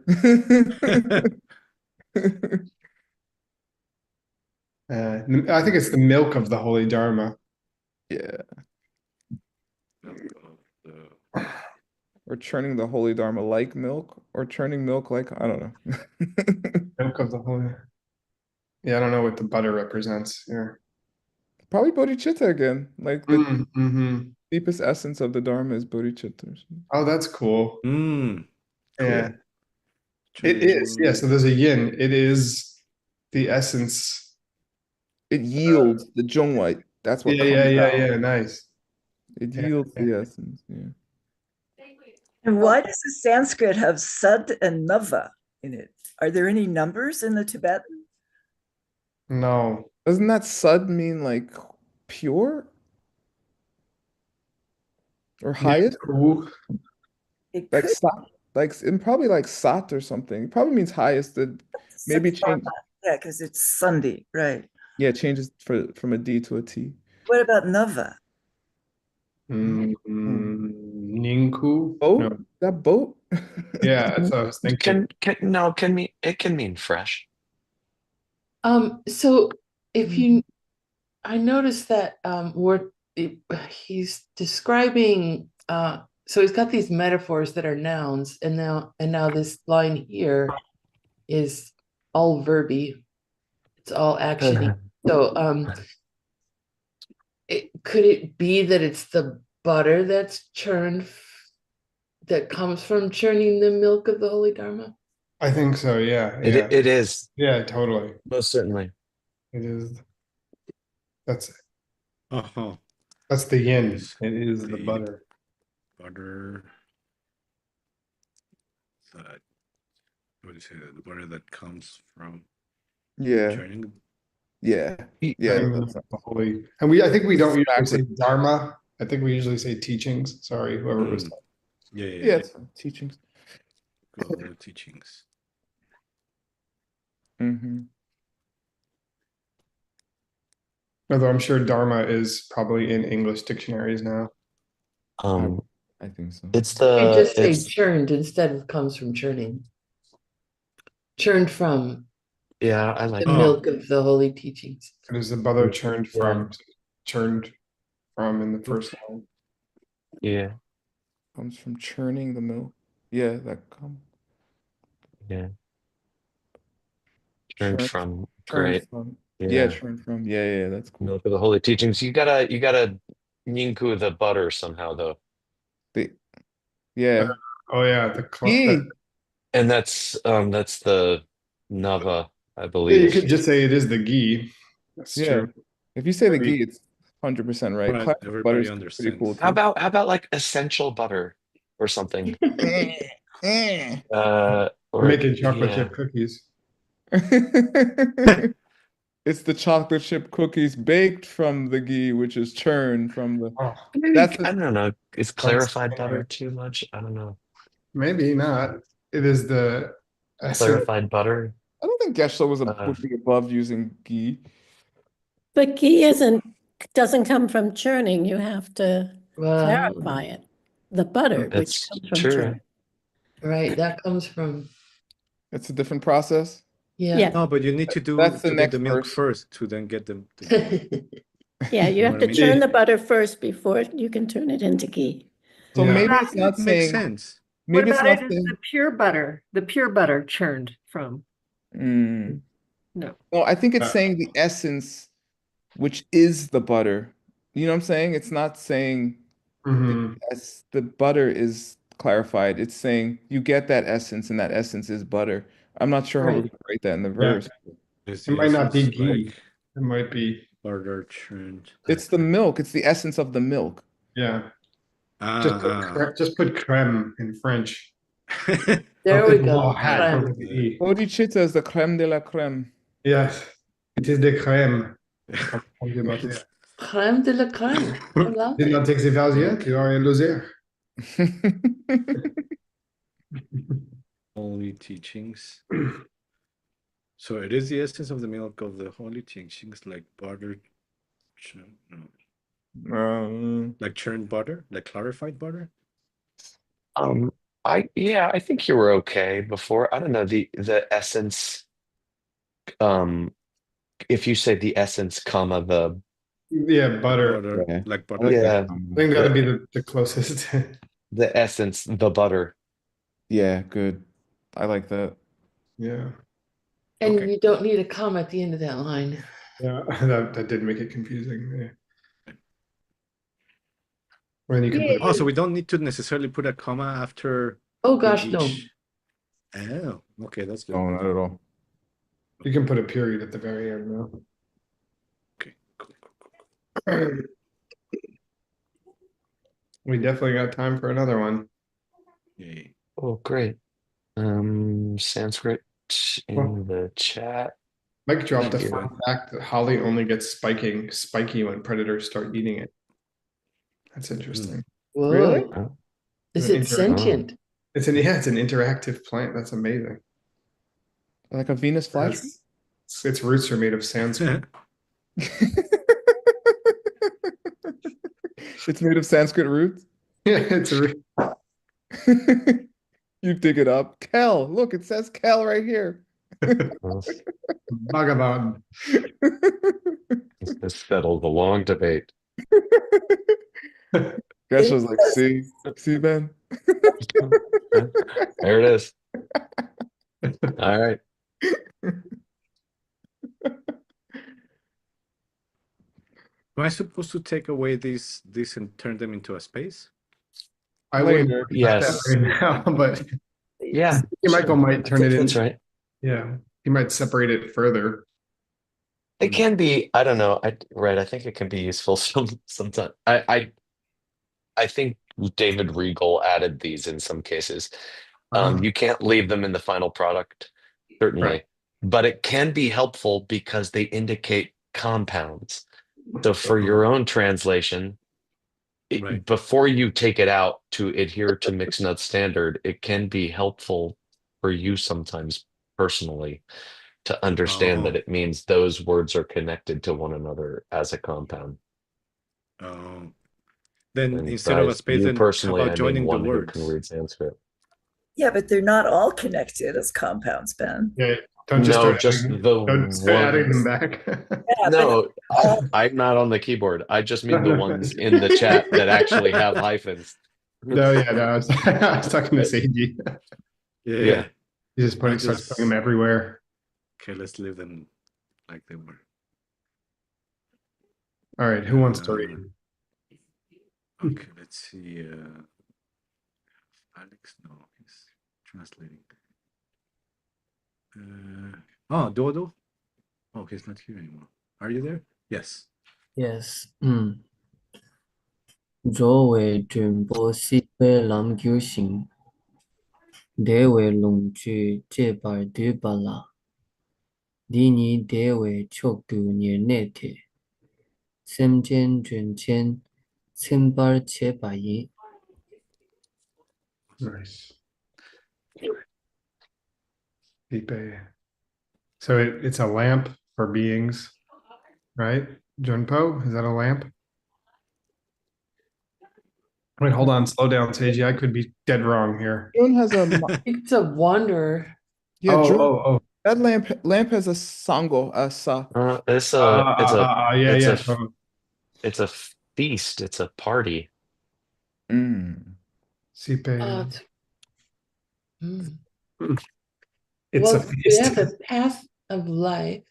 I think it's the milk of the holy dharma. Yeah, Milk of the- or churning the holy dharma like milk, or churning milk like I don't know. Milk of the holy. Yeah, I don't know what the butter represents here. Probably bodhicitta again. Like the Mm-hmm. deepest essence of the dharma is bodhicitta. Or something. Oh, that's cool. Cool. Yeah, it is. Yeah, so there's a yin. It is the essence. It yields the zhongwei. That's what comes out. Yeah. Nice. It Yeah, yields yeah. the essence. Yeah. And why does the Sanskrit have sad and nava in it? Are there any numbers in the Tibetan? No. Doesn't that sud mean like pure or highest? Ooh. It Like could sat, like and probably like sat or something. It probably means highest. That maybe change. Yeah, because it's Sunday, right? Yeah, it changes from a D to a T. What about nava? Ninku? Boat? No. That boat? Yeah, that's what I was thinking. Can mean it can mean fresh. So if you, I noticed that he's describing, so he's got these metaphors that are nouns, and now this line here is all verby. It's all actiony. So could it be that it's the butter that's churned that comes from churning the milk of the holy dharma? I think so, yeah. It is Yeah, totally. most certainly. It is. That's Uh-huh. that's the yin. Is It is the the butter. Butter. That, what do you say? The butter that comes from Yeah, churning. yeah, yeah. Turning That's the holy. And we I think we This don't is usually say backwards. dharma. I think we usually say teachings. Sorry, whoever was Mm. Yeah. yeah, it's teachings. Go over the teachings. Mm-hmm. although I'm sure dharma is probably in English dictionaries now. I think so. It's You just say it's churned instead of comes from churning. Churned from yeah, I like the that. milk of the holy teachings. It is the butter churned Yeah. churned from in the first line. Yeah, Comes from churning the milk. Yeah, that comes. yeah. Turned from Churned great. from. Yeah. Yeah, churned from. Yeah, that's cool. Milk of the holy teachings. You gotta ninku the butter somehow though. Yeah. Oh yeah, the Ghee. And that's the nava, I yeah, you believe. could just say it is the ghee. That's Yeah. true. If you say the Maybe. ghee, it's 100% right. Right, Classic everybody butter's pretty understands. cool How too. about like essential butter or something? Eh. Or Making chocolate yeah. chip cookies. It's the chocolate chip cookies baked from the ghee, which is churned from the. Oh, Maybe, That's I the, don't know. Is clarified yeah. butter too much? I don't know. maybe not. It is the essence. Clarified butter. I don't think Geshe would be above using ghee. But ghee doesn't come from churning. You have to Well, clarify it. The butter, which That's comes from true. churning. right, that comes from, It's a different process. Yeah, No, but you need to That's the get next the milk verse. first to then get the yeah, you know have what to I mean? churn the butter first before you can turn it into ghee. So Yeah. maybe it's not Makes saying. sense. What Maybe it's about not it is saying. the pure butter churned from? Mm. No. No, I think it's saying the essence, which is the butter. You know what I'm saying? It's not saying Mhm. the butter is clarified. It's saying you get that essence, and that essence is butter. I'm not sure how we're Right. going to write that in the Yeah. verse. Is It might not be essence ghee. like It might be, butter churned? It's the milk. It's the essence of the milk. yeah. Ah, Just put creme in French. ah. There Don't we get the go. little hat Crème. over the E. Bodhicitta is the crème de la crème. Yes, it is the crème. On dit about that. Crème de la crème. I love Did it. not take the vows yet. You are a loser. Holy teachings. So it is the essence of the milk of the holy teachings, like butter, no, like churned butter, like clarified butter. I think you were okay before. I don't know the essence. If you say the essence, comma the Yeah, butter. Butter, Yeah. like I butter. like that yeah I combo. think that'd be the closest. the essence, the butter. Yeah, good. I like that. Yeah, And Okay. you don't need a comma at the end of that line. yeah, that did make it confusing. Yeah. When you can put Oh, so we don't need to necessarily put a comma after Oh gosh, in no. each. Oh, okay, that's good. No, not at all. you can put a period at the very end now. Okay, cool. We definitely got time for another one. Yay. Oh, great. Sanskrit in Well, the chat. Mike dropped a Thank you. fun fact that holly only gets spiky when predators start eating it. That's interesting. Whoa. Really? Oh, Is An it sentient? It's an interactive plant. That's amazing. Like a Venus flytree? Its roots are made of Sanskrit. It's made of Sanskrit roots. Yeah, it's a You dig it up. Kel, look, it says Kel right here. Bhagavan. this settled a long debate. Geshe was like, see, Ben? There it is. All right. Am I supposed to take away these and turn them into a space? I wouldn't Later. expect that Yes. right now, but Yeah. Michael might turn it That's into. right. Yeah, he might separate it further. It can be, I don't know. I think it can be useful sometimes. I think David Regal added these in some cases. You can't leave them in the final product, certainly, Right. but it can be helpful because they indicate compounds. So for your own translation, Right. before you take it out to adhere to mixed nut standard, it can be helpful for you sometimes personally to understand that it means those words are connected to one another as a compound. Then And instead of a space, you then how personally, about I mean joining the one who words? can read Sanskrit. Yeah, but they're not all connected as compounds, Ben. Yeah, don't just No, start just adding, the don't start adding them ones. back. Yeah, No, but I'm not on the keyboard. I just mean the ones in the chat that actually have hyphens. No, yeah, no, I was talking to Seiji. Yeah. He just starts putting them everywhere. Okay, let's leave them like they were. All right, who wants to read? Okay, let's see. Alex, no, he's translating. Dodo. Oh, he's not here anymore. Are you there? Yes. Yes. 若为准波西贝南九行，得为龙居这把对巴拉，第二得为速度年内铁，三间准签，千八切把一。 Nice. Ipe. So it's a lamp for beings, right? Junpo, is that a lamp? Wait, hold on, slow down, Seiji. I could be dead wrong here. June has a It's a wonder. yeah. June, Oh. that lamp has a sango, a sa. It's a feast. It's a party. Sipe. It's Well, a feast. they have a path of life,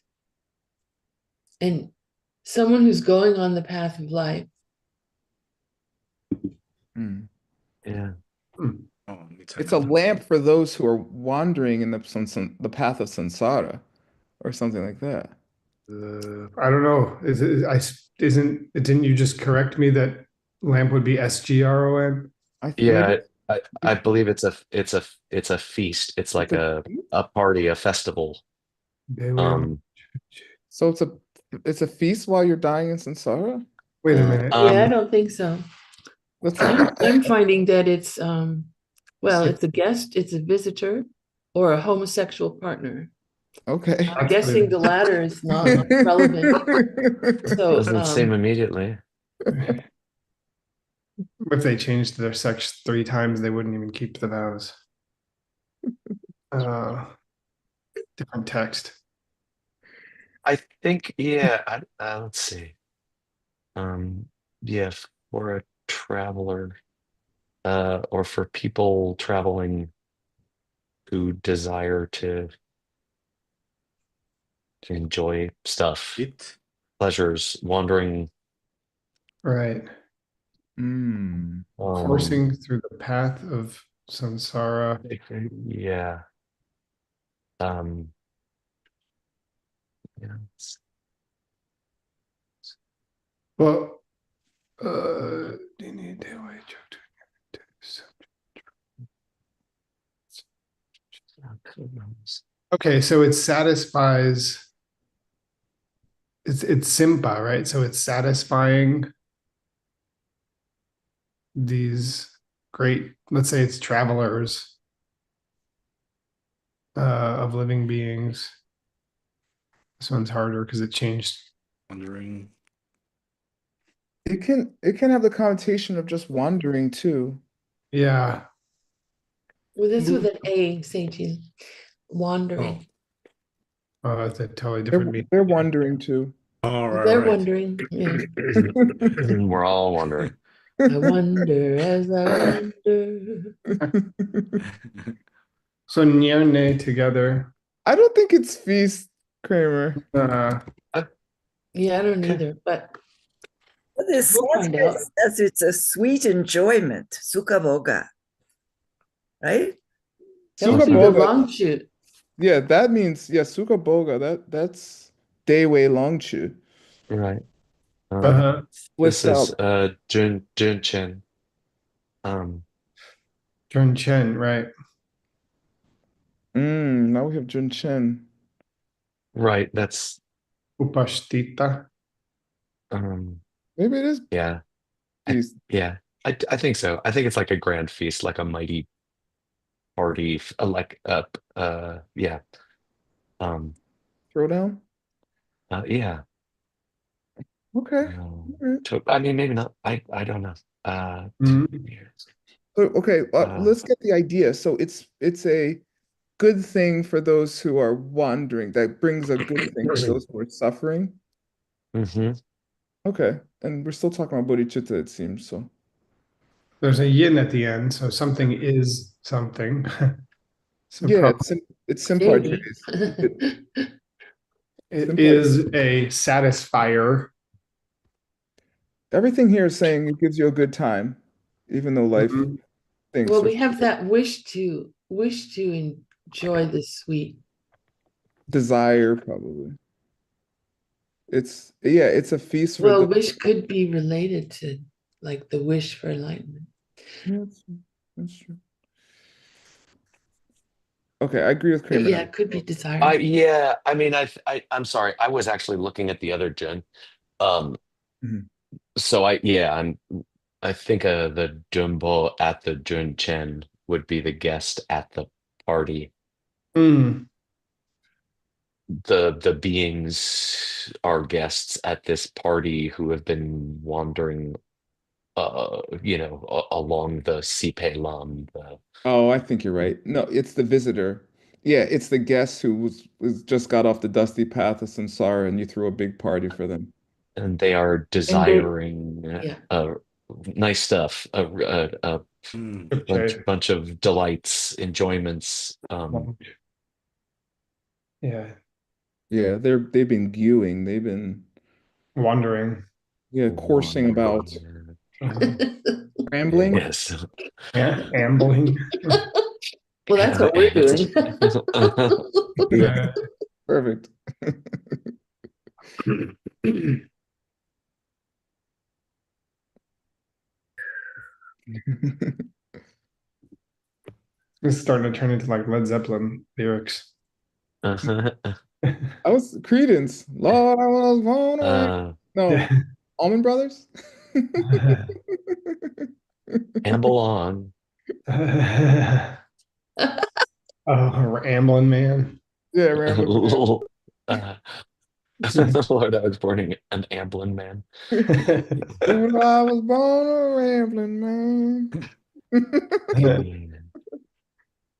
and someone who's going on the path of life. Yeah. It's a lamp for those who are wandering in the path of samsara, or something like that. I don't know. Didn't you just correct me that lamp would be SGRON? Yeah, I believe it's a feast. It's like a party, a festival. So it's a feast while you're dying in samsara? Wait a minute. Yeah, I don't think so. I'm finding that it's well, it's a guest, it's a visitor, or a homosexual partner. Okay. I'm guessing the latter is not relevant. So doesn't seem immediately. If they changed their sex 3 times, they wouldn't even keep the vows. Different text. I think, yeah. Let's see. Yeah, for a traveler, or for people traveling who desire to enjoy stuff, pleasures, wandering, Right. Coursing through the path of samsara. Yeah. Yeah. Well, okay, so it satisfies. It's simpa, right? So it's satisfying these great, let's say it's travelers of living beings. This one's harder because it changed. Wandering. It can have the connotation of just wandering too. Yeah. Well, this with an A, Saint wandering. Oh, that's a totally different meaning. They're wandering too. They're wondering. Yeah. We're all wondering. I wonder as I wonder. So Nyerne together. I don't think it's feast, Kramer. Yeah, I don't either, but this we'll find out. says it's a sweet enjoyment, sukha bhoga, right? That would be the long shoot. Yeah, that means Sukha Boga. That's Daewei Longchu. Right. This is Jun Chen. Jun Chen, right. Now we have Jun Chen. Right, that's Upashtita. Maybe it is. Yeah. Yeah. I think so. I think it's like a grand feast, like a mighty party, yeah. Throwdown? Yeah. Okay. I mean, maybe not. I don't know. Okay, let's get the idea. So it's a good thing for those who are wandering. That brings a good thing for those who are suffering. Okay, and we're still talking about bodhicitta, it seems. So there's a yin at the end, so something is something. So yeah, it's simpar. It is a satisfier. Everything here is saying it gives you a good time, even though life thinks. Well, we have that wish to enjoy the sweet. Desire, probably. It's a feast. Well, wish could be related to like the wish for enlightenment. Yeah, that's true. Okay, I agree with Kramer. Yeah, it could be desire. Yeah, I mean, I'm sorry. I was actually looking at the other Jun. So I think the Jumbo at the Jun Chen would be the guest at the party. The beings are guests at this party who have been wandering along the Sipe Lam. Oh, I think you're right. No, it's the visitor. Yeah, it's the guest who was just got off the dusty path of samsara, and you threw a big party for them. And they are desiring nice stuff, a bunch of delights, enjoyments. Yeah, they've been viewing, they've been wandering. Yeah, coursing about. Rambling? Yes. Yeah, ambling. Well, that's what we're doing. Yeah. Perfect. It's starting to turn into like Led Zeppelin lyrics. I was Credence. Lord, I was born around. No, Allman Brothers. Amble on. Oh, Amblin Man. Yeah, Ramblin' Uh, Lord, I was born an Amblin man. Lord, I was born a rambling man.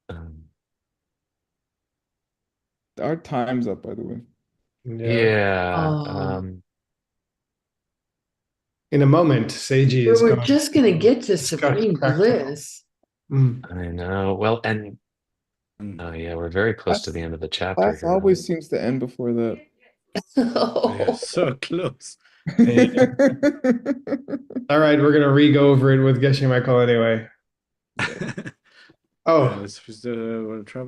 Um, Our time's up, by the way. yeah. In a moment, Seiji is We're going just gonna get to discuss supreme practical. bliss. I know. Well, and oh yeah, we're very close to the end of the chapter Class here. always seems to end before that. Yeah, so close. All right, we're gonna re-go over it with Geshe Michael anyway. Oh,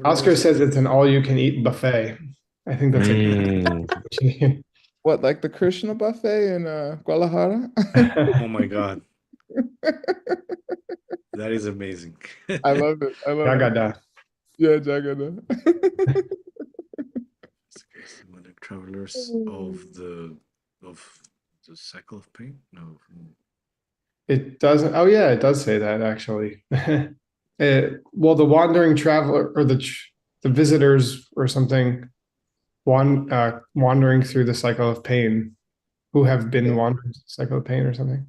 Oscar says it's an all-you-can-eat buffet. I think that's a good. What, like the Krishna buffet in Guadalajara? Oh my God. That is amazing. I love it. I love Jagada. it. Yeah, Jagada. The travelers of the cycle of pain? No. It doesn't. Oh yeah, it does say that actually. Well, the wandering traveler or the visitors or something, wandering through the cycle of pain, who have been wandering through the cycle of pain or something.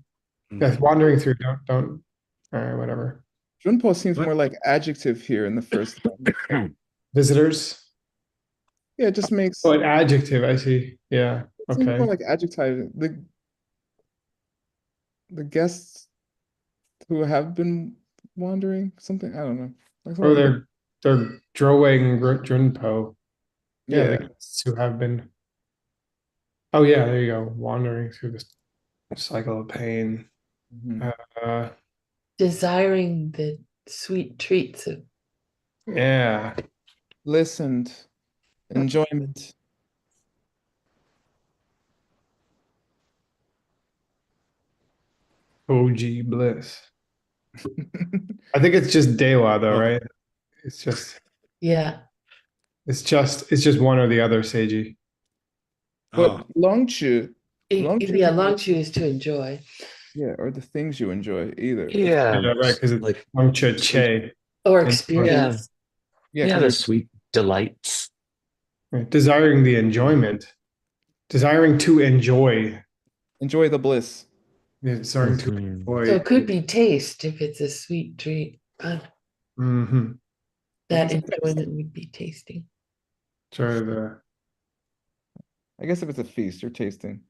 Yes, wandering through. Don't. Whatever. Junpo seems more like adjective here in the first one. Visitors. Yeah, it just makes. Oh, an adjective. I see. Yeah. It seems Okay. more like adjective. The guests who have been wandering, something, I don't know. Like Or they're drawing Junpo. Yeah, Yeah. the guests who have been. Oh yeah, there you go. Wandering through this cycle of pain. Desiring the sweet treats of Yeah. Listened. Enjoyment. OG bliss. I think it's just Dewa though, right? It's just yeah. it's just one or the other, Seiji. But Longchu. Yeah, Longchu is to enjoy. Yeah, or the things you enjoy either. Yeah, right, because it's like Longchu Che. Or experience. Yeah, the sweet delights. Right, desiring the enjoyment. Desiring to enjoy. Enjoy the bliss. Yeah, desiring to enjoy. So it could be taste if it's a sweet treat. But that enjoyment would be tasting. Sure. I guess if it's a feast, you're tasting.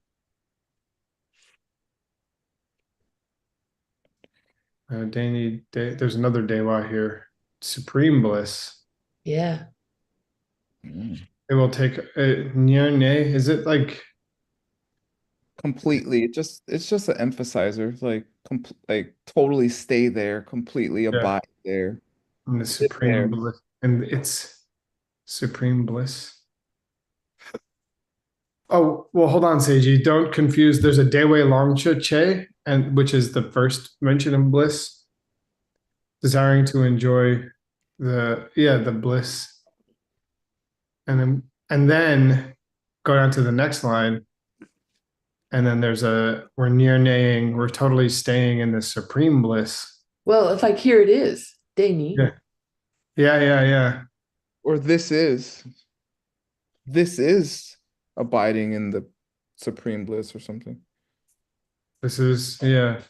There's another Dewa here. Supreme bliss. Yeah. It will take is it like completely? It's just an emphasizer, like totally stay there, completely abide there. And the supreme bliss, and it's supreme bliss. Oh, well, hold on, Seiji. Don't confuse. There's a Dewe Longcha Che, and which is the first mention of bliss. Desiring to enjoy the bliss. And then go down to the next line. And then there's we're near naying, we're totally staying in the supreme bliss. Well, it's like here it is, Dani. Yeah. Or this is abiding in the supreme bliss or something. This is, yeah.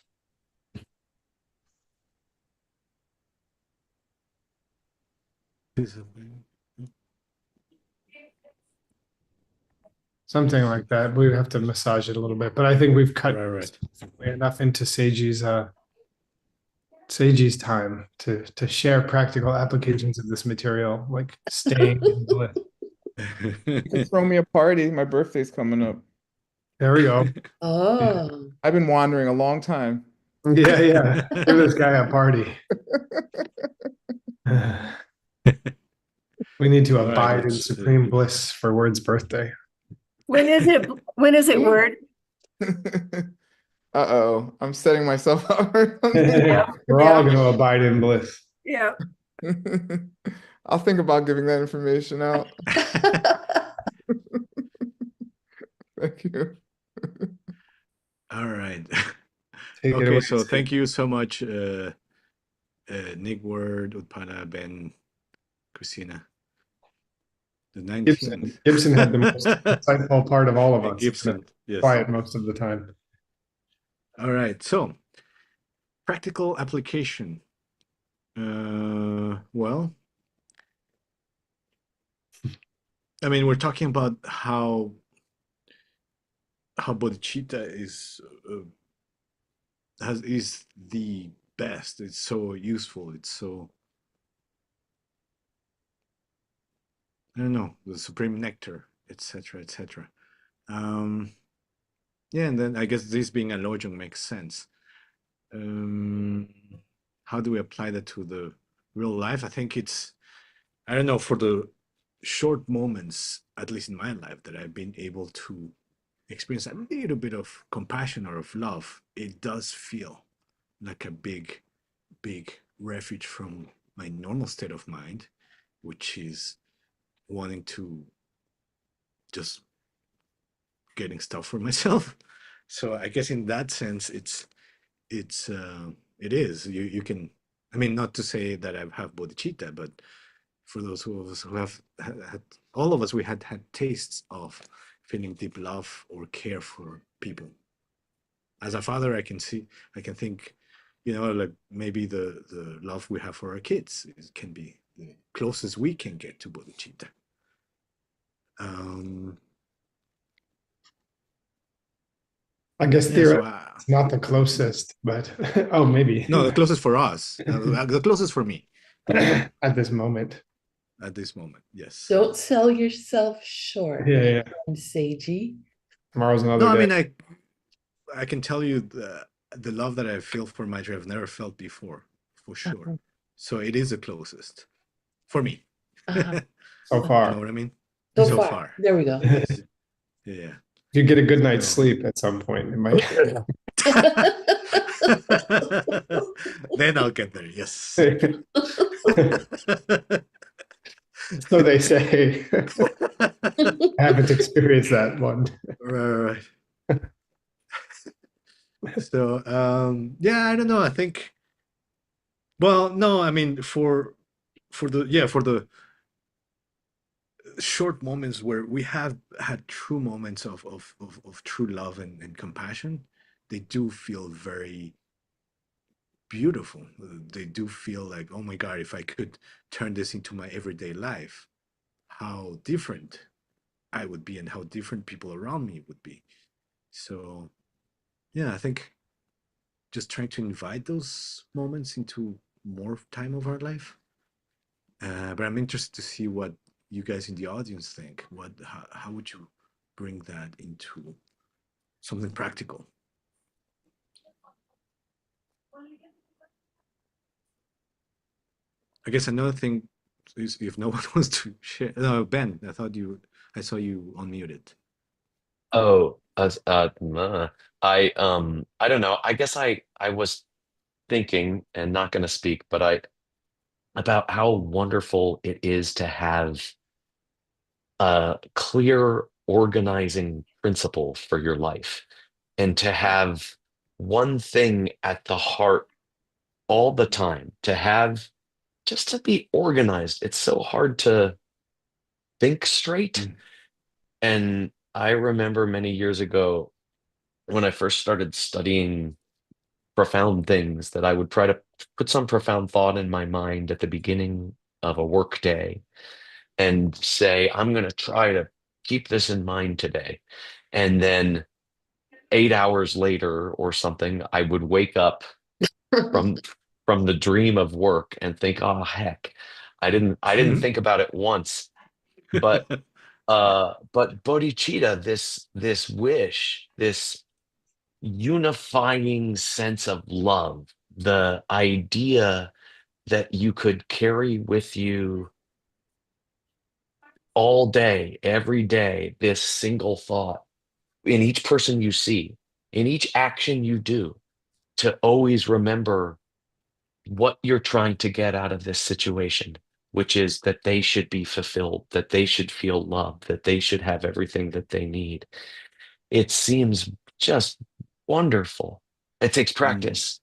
Something like that. We have to massage it a little bit, but I think we've cut enough into Seiji's time to share practical applications of this material, like staying in bliss. You can throw me a party. My birthday's coming up. There we go. Oh. I've been wandering a long time. Yeah. Give this guy a party. We need to All right, abide in let's supreme bliss for Word's birthday. When is it? When is it, Word? Uh-oh, I'm setting myself up for Yeah. We're all going to abide in bliss. Yeah. something. I'll think about giving that information out. Thank you. all right. Take it Okay, away. so Steve. thank you so much, Nick, Word, Utpala, Ben, Christina. The 19th. Gibson had the most insightful part of all of Yeah, us. Gibson, yes. Quiet most of the time. All right, so practical application. Well, I mean, we're talking about how bodhicitta is is the best. It's so useful. It's so, I don't know, the supreme nectar, etc., etc. Yeah, and then I guess this being a lojong makes sense. How do we apply that to the real life? I think it's, I don't know, for the short moments, at least in my life, that I've been able to experience a little bit of compassion or of love, it does feel like a big, big refuge from my normal state of mind, which is wanting to just getting stuff for myself. So I guess in that sense, it is. You can, I mean, not to say that I have bodhicitta, but for those of us who have had, all of us, we had tastes of feeling deep love or care for people. As a father, I can think, like maybe the love we have for our kids can be the closest we can get to bodhicitta. I guess Yeah, theoretically, it's not the closest, but oh, maybe. No, the closest for us. The closest for me. At this moment. At this moment, yes. Don't sell yourself short, Yeah. Seiji. Tomorrow's another No, I day. mean, I can tell you the love that I feel for Maitri I've never felt before, for sure. So it is the closest for me. So far. You know what I mean? So far. There we go. Yes. Yeah. If you get a good night's sleep at some point, it might. Then I'll get there. Yes. So they say. I haven't experienced that one. Right. So yeah, I don't know. I think, well, no, I mean, for the short moments where we have had true moments of true love and compassion, they do feel very beautiful. They do feel like, oh my God, if I could turn this into my everyday life, how different I would be and how different people around me would be. So yeah, I think just trying to invite those moments into more time of our life. But I'm interested to see what you guys in the audience think. How would you bring that into something practical? I guess another thing is, if no one wants to share. No, Ben, I saw you unmuted. Oh, I don't know. I guess I was thinking and not going to speak, but about how wonderful it is to have a clear organizing principle for your life and to have one thing at the heart all the time, to have just to be organized. It's so hard to think straight. And I remember many years ago when I first started studying profound things that I would try to put some profound thought in my mind at the beginning of a work day and say, I'm going to try to keep this in mind today. And then 8 hours later or something, I would wake up from the dream of work and think, oh heck, I didn't think about it once. But bodhicitta, this wish, this unifying sense of love, the idea that you could carry with you all day, every day, this single thought in each person you see, in each action you do, to always remember what you're trying to get out of this situation, which is that they should be fulfilled, that they should feel loved, that they should have everything that they need. It seems just wonderful. It takes practice.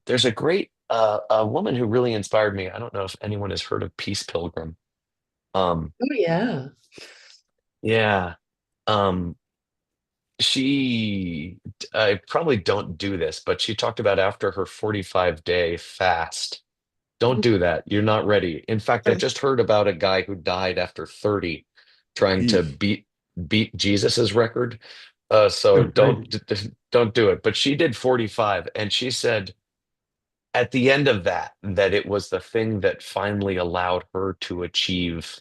There's a great a woman who really inspired me. I don't know if anyone has heard of Peace Pilgrim. Oh yeah. Yeah. Um, she I probably don't do this, but she talked about after her 45-day fast. Don't do that. You're not ready. In fact, I just heard about a guy who died after 30 trying to Eef. beat Jesus's record. So Okay. don't do it. But she did 45, and she said at the end of that it was the thing that finally allowed her to achieve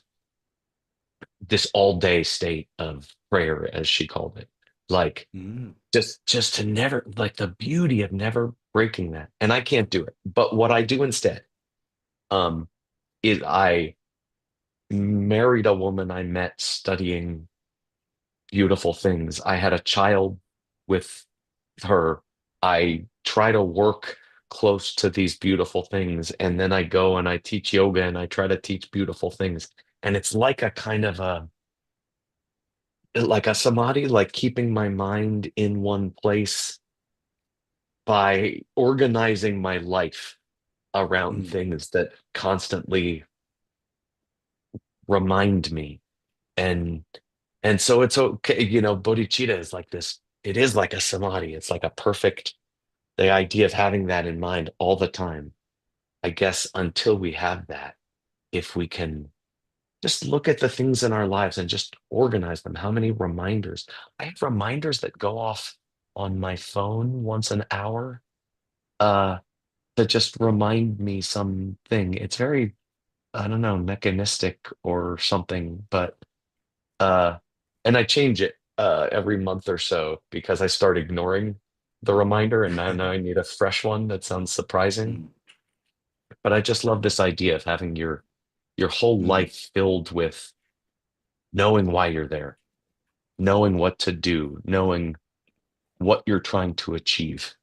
this all day state of prayer, as she called it. Like Mm. just to never, like, the beauty of never breaking that. And I can't do it. But what I do instead, um, is I married a woman I met studying beautiful things. I had a child with her. I try to work close to these beautiful things, and then I go and I teach yoga and I try to teach beautiful things. And it's like a kind of like a samadhi, like keeping my mind in one place by organizing my life around Mm. things that constantly remind me. And so it's okay, bodhicitta is like this. It is like a samadhi. It's like a perfect, the idea of having that in mind all the time. I guess until we have that, if we can just look at the things in our lives and just organize them. How many reminders? I have reminders that go off on my phone once an hour, uh, that just remind me something. It's very, I don't know, mechanistic or something, but uh, and I change it every month or so because I start ignoring the reminder, and now I need a fresh one that sounds surprising. Mm. But I just love this idea of having your whole Mm. life filled with knowing why you're there, knowing what to do, knowing what you're trying to achieve.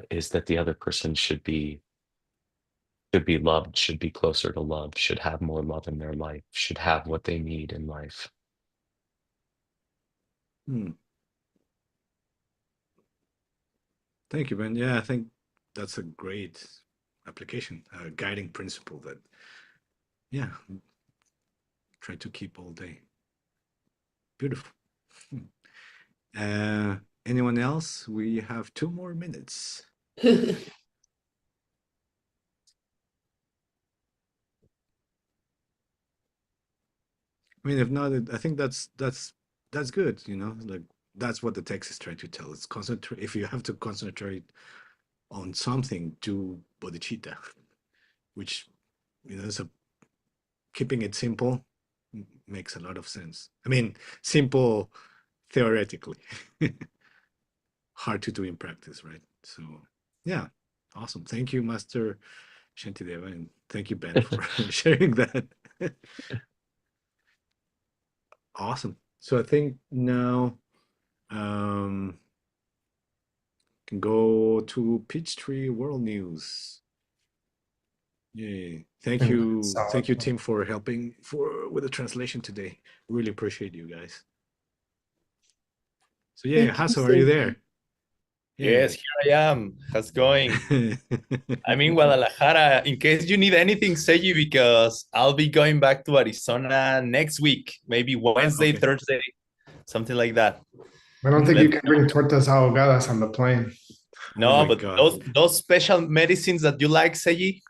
Is that the other person should be loved, should be closer to love, should have more love in their life, should have what they need in life. Mm. Thank you, Ben. Yeah, I think that's a great application, a guiding principle that, yeah, try to keep all day. Beautiful. Uh, anyone else? We have 2 more minutes. I mean, if not, I think that's good. Like that's what the text is trying to tell us. Concentrate. If you have to concentrate on something, do bodhicitta, which is keeping it simple makes a lot of sense. I mean, simple theoretically, hard to do in practice, right? So, yeah, awesome. Thank you, Master Shantideva, and thank you, Ben, for sharing that. Awesome. So I think now can go to Peachtree World News. Yay. Thank Solid. you, Tim, for helping with the translation today. Really appreciate you guys. So yeah, Thank you, Hasso, are you Seiji. there? Yes, here I am. How's it going? I'm in Guadalajara. In case you need anything, Seiji, because I'll be going back to Arizona next week, maybe Wednesday, Okay. Thursday, something like that. I don't think Let you me can bring tortas ahogadas on the plane. No, Oh my but God. those special medicines that you like, Seiji.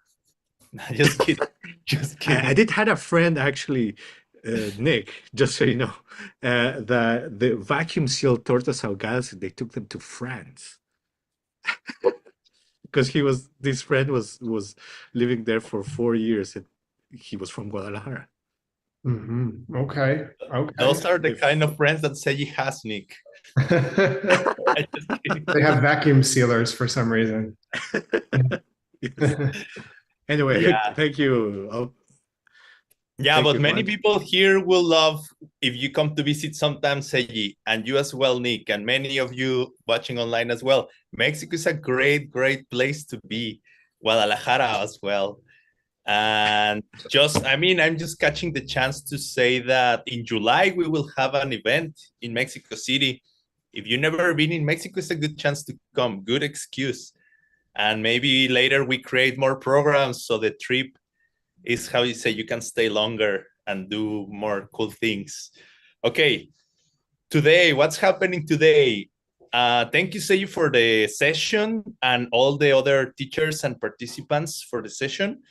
Just kidding. Just I kidding. did had a friend actually, Nick, just so you know, that the vacuum sealed tortas ahogadas, they took them to France because this friend was living there for 4 years and he was from Guadalajara. Okay. Those are the If- kind of friends that Seiji has, Nick. They I'm just kidding. have vacuum sealers for some reason. Yes. Anyway, Yeah. thank you. Yeah, Thank but you, many Juan. people here will love if you come to visit sometime, Seiji, and you as well, Nick, and many of you watching online as well. Mexico is a great, great place to be. Guadalajara as well. And I'm just catching the chance to say that in July, we will have an event in Mexico City. If you've never been in Mexico, it's a good chance to come, good excuse. And maybe later we create more programs so the trip is how you say you can stay longer and do more cool things. Okay, today, what's happening today? Thank you, Seiji, for the session and all the other teachers and participants for the session.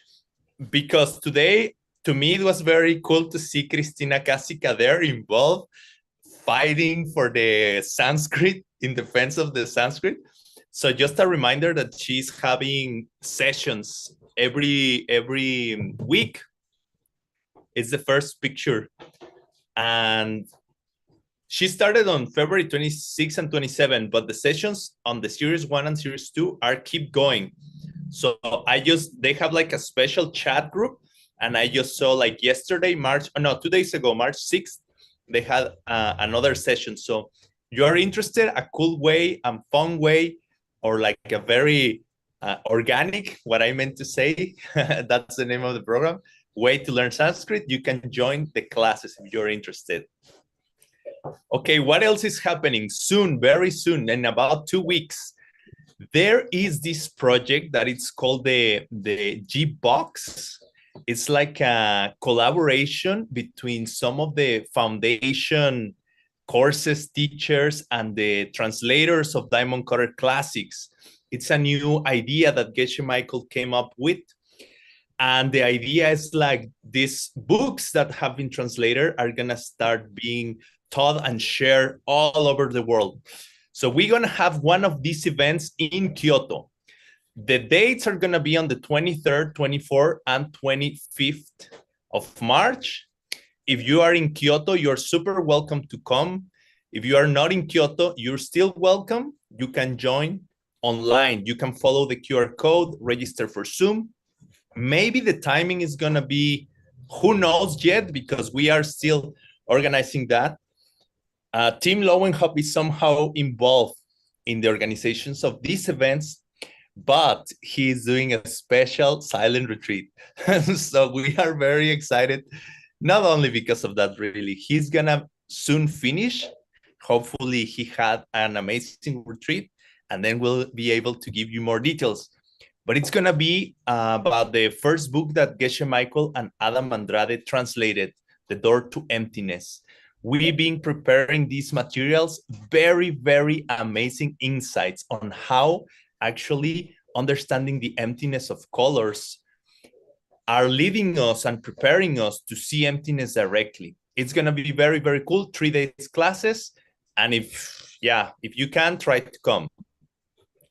Because today, to me, it was very cool to see Cristina Casica there involved, fighting for the Sanskrit, in defense of the Sanskrit. So just a reminder that she's having sessions every week. It's the first picture. And she started on February 26 and 27, but the sessions on the series 1 and series 2 are keep going. So they have like a special chat group, and I just saw like yesterday, 2 days ago, March 6th, they had another session. So you're interested, a cool way and fun way, or like a very organic, what I meant to say, that's the name of the program, way to learn Sanskrit, you can join the classes if you're interested. Okay, what else is happening? Soon, very soon, in about 2 weeks, there is this project that it's called the G-Box. It's like a collaboration between some of the foundation courses teachers and the translators of Diamond Cutter Classics. It's a new idea that Geshe Michael came up with. And the idea is like these books that have been translated are gonna start being taught and shared all over the world. So we're gonna have one of these events in Kyoto. The dates are gonna be on the 23rd, 24th, and 25th of March. If you are in Kyoto, you're super welcome to come. If you are not in Kyoto, you're still welcome. You can join online. You can follow the QR code, register for Zoom. Maybe the timing is gonna be, who knows yet, because we are still organizing that. Team Lowenhub is somehow involved in the organizations of these events, but he's doing a special silent retreat. So we are very excited, not only because of that, really. He's gonna soon finish. Hopefully he had an amazing retreat, and then we'll be able to give you more details. But it's gonna be about the first book that Geshe Michael and Adam Andrade translated, The Door to Emptiness. We've been preparing these materials, very, very amazing insights on how actually understanding the emptiness of colors are leading us and preparing us to see emptiness directly. It's gonna be very, very cool, 3 days classes. And if you can, try to come.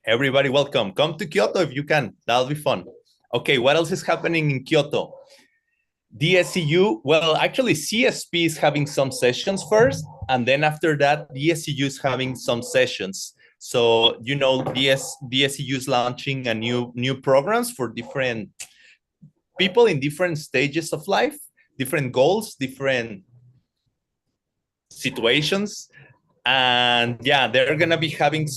Everybody welcome. Come to Kyoto if you can, that'll be fun. Okay, what else is happening in Kyoto? DSCU, well, actually CSP is having some sessions first, and then after that, DSCU is having some sessions. So, DSCU is launching a new programs for different people in different stages of life, different goals, different situations. And yeah, they're gonna be having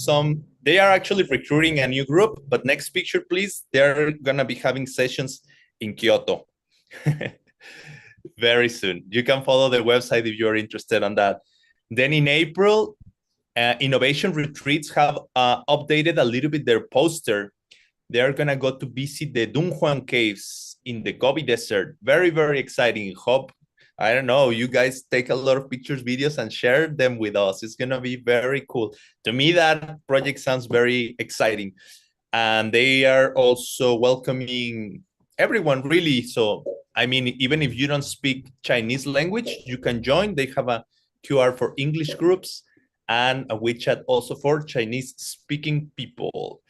they are actually recruiting a new group, but next picture, please. They're gonna be having sessions in Kyoto. Very soon. You can follow the website if you're interested on that. Then in April, Innovation Retreats have updated a little bit their poster. They're gonna go to visit the Dunhuang Caves in the Gobi Desert. Very, very exciting. Hope, I don't know, you guys take a lot of pictures, videos, and share them with us. It's gonna be very cool. To me, that project sounds very exciting. And they are also welcoming everyone, really. So, I mean, even if you don't speak Chinese language, you can join. They have a QR for English groups and a WeChat also for Chinese speaking people.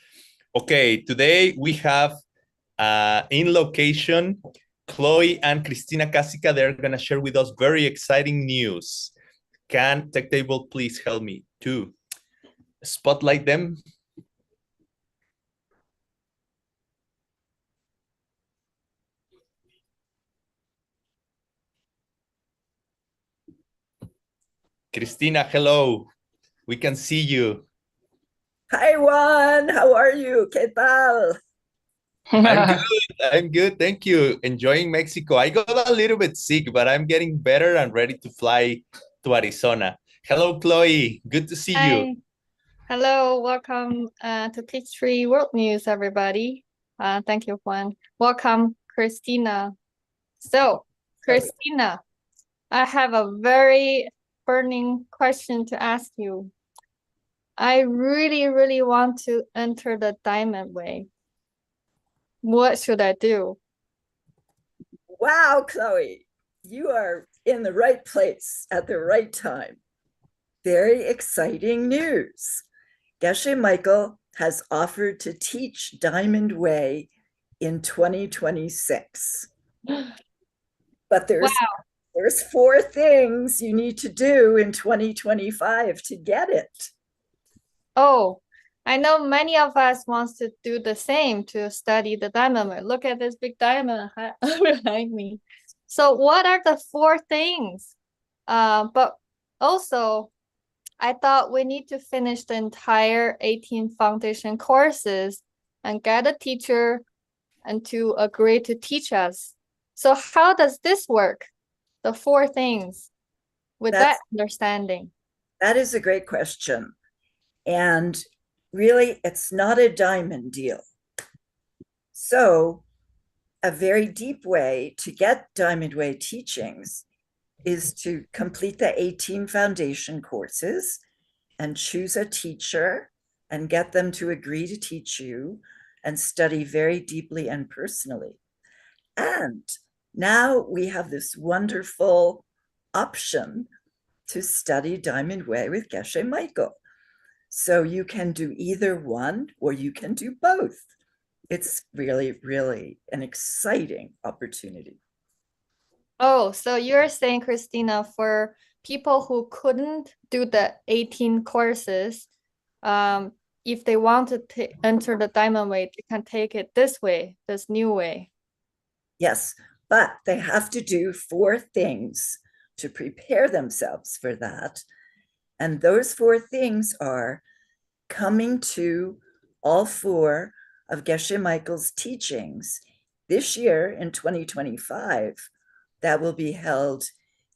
Okay, today we have in location, Chloe and Cristina Casica. They're gonna share with us very exciting news. Can Tech Table please help me to spotlight them? Cristina, hello. We can see you. Hi, Juan. How are you? ¿Qué tal? I'm good. I'm good. Thank you. Enjoying Mexico. I got a little bit sick, but I'm getting better and ready to fly to Arizona. Hello, Chloe. Good to see you. Hi. Hello, welcome to Peachtree World News, everybody. Thank you, Juan. Welcome, Christina. So, Christina, I have a very burning question to ask you. I really, really want to enter the Diamond Way. What should I do? Wow, Chloe, you are in the right place at the right time. Very exciting news. Geshe Michael has offered to teach Diamond Way in 2026. But there's 4 things you need to do in 2025 to get it. Oh, I know many of us wants to do the same to study the diamond way. Look at this big diamond behind me. So what are the 4 things? But also, I thought we need to finish the entire 18 foundation courses and get a teacher and to agree to teach us. So how does this work? The 4 things with that understanding. That is a great question. And really, it's not a diamond deal. So a very deep way to get Diamond Way teachings is to complete the 18 foundation courses and choose a teacher and get them to agree to teach you and study very deeply and personally. And now we have this wonderful option to study Diamond Way with Geshe Michael. So you can do either one or you can do both. It's really, really an exciting opportunity. Oh, so you're saying, Christina, for people who couldn't do the 18 courses, if they want to enter the Diamond Way, they can take it this way, this new way. Yes, but they have to do 4 things to prepare themselves for that. And those 4 things are coming to all 4 of Geshe Michael's teachings this year in 2025. That will be held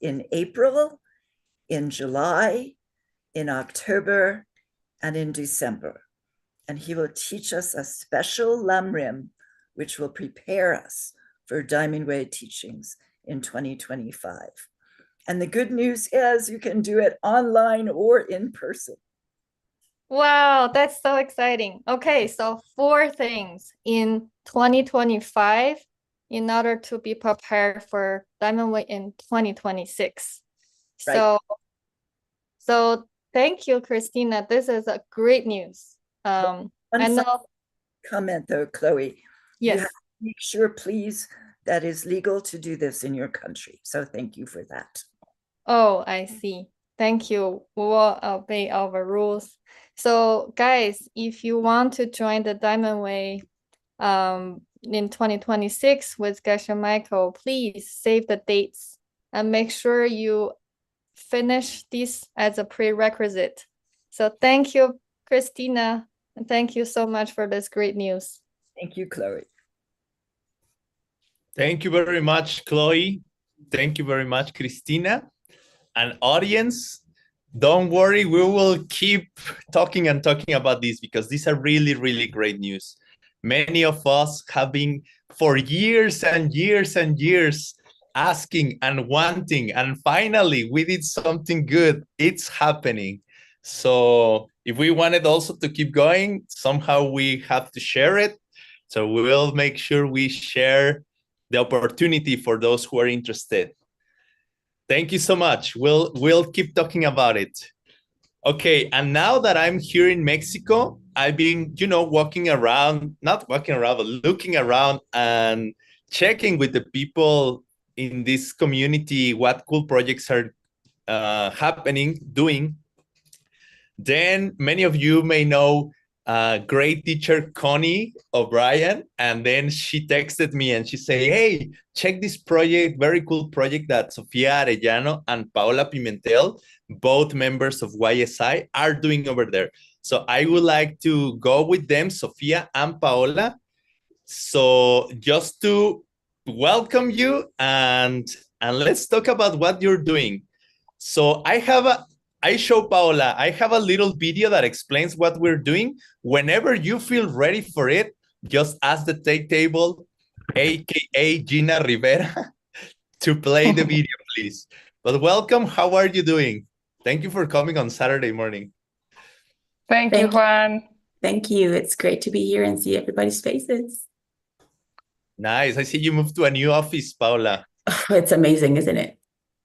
in April, in July, in October, and in December. And he will teach us a special lamrim, which will prepare us for Diamond Way teachings in 2025. And the good news is you can do it online or in person. Wow, that's so exciting. Okay, so 4 things in 2025 in order to be prepared for Diamond Way in 2026. Right. So thank you, Christina. This is a great news. I know. Comment though, Chloe. Yes. You have to make sure, please, that is legal to do this in your country. So thank you for that. Oh, I see. Thank you. We will obey our rules. So guys, if you want to join the Diamond Way in 2026 with Geshe Michael, please save the dates and make sure you finish this as a prerequisite. So thank you, Christina, and thank you so much for this great news. Thank you, Chloe. Thank you very much, Chloe. Thank you very much, Christina. And audience, don't worry, we will keep talking and talking about this because these are really, really great news. Many of us have been for years and years and years asking and wanting, and finally we did something good. It's happening. So if we wanted also to keep going, somehow we have to share it. So we'll make sure we share the opportunity for those who are interested. Thank you so much. We'll keep talking about it. Okay, and now that I'm here in Mexico, I've been, walking around, not walking around, but looking around and checking with the people in this community what cool projects are happening, doing. Then many of you may know great teacher Connie O'Brien, and then she texted me and she said, "Hey, check this project, very cool project that Sofia Arellano and Paola Pimentel, both members of YSI, are doing over there." So I would like to go with them, Sofia and Paola. So just to welcome you and let's talk about what you're doing. So I show Paola, I have a little video that explains what we're doing. Whenever you feel ready for it, just ask the take table, aka Gina Rivera, to play the video, please. But welcome, how are you doing? Thank you for coming on Saturday morning. Thank you, Juan. Thank you. It's great to be here and see everybody's faces. Nice. I see you moved to a new office, Paola. Oh, it's amazing, isn't it?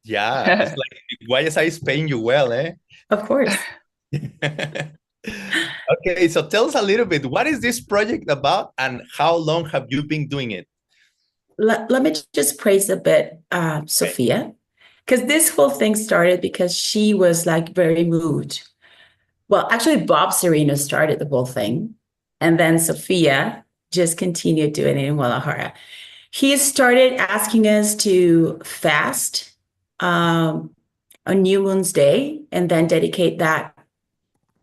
Yeah, it's like YSI is paying you well, eh? Of course. Okay, so tell us a little bit, what is this project about and how long have you been doing it? Let me just praise a bit Sophia, because this whole thing started because she was like very moved. Well, actually, Bob Sereno started the whole thing, and then Sophia just continued doing it in Guadalajara. He started asking us to fast on New Moon's Day and then dedicate that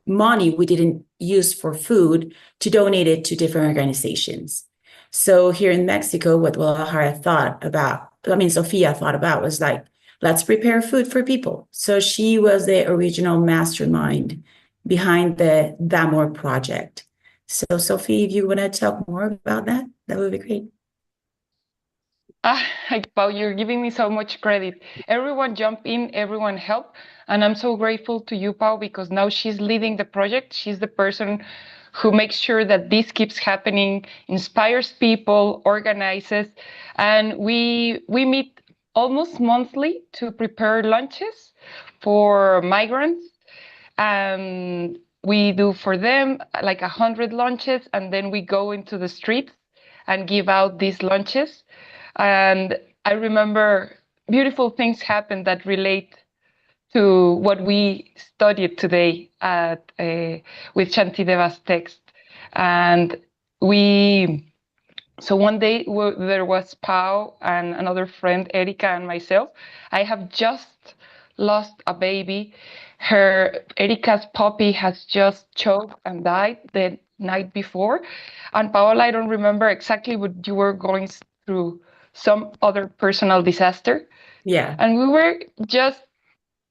money we didn't use for food to donate it to different organizations. So here in Mexico, what Guadalajara Sophia thought about was like, let's prepare food for people. So she was the original mastermind behind the Damor project. So Sophie, if you want to talk more about that, that would be great. Pau, you're giving me so much credit. Everyone jump in, everyone help. And I'm so grateful to you, Pau, because now she's leading the project. She's the person who makes sure that this keeps happening, inspires people, organizes. And we meet almost monthly to prepare lunches for migrants. And we do for them like 100 lunches, and then we go into the streets and give out these lunches. And I remember beautiful things happen that relate to what we studied today at with Shantideva's text. And so one day there was Pau and another friend, Erika, and myself. I have just lost a baby. Erika's puppy has just choked and died the night before. And Paola, I don't remember exactly what you were going through, some other personal disaster. Yeah. And we were just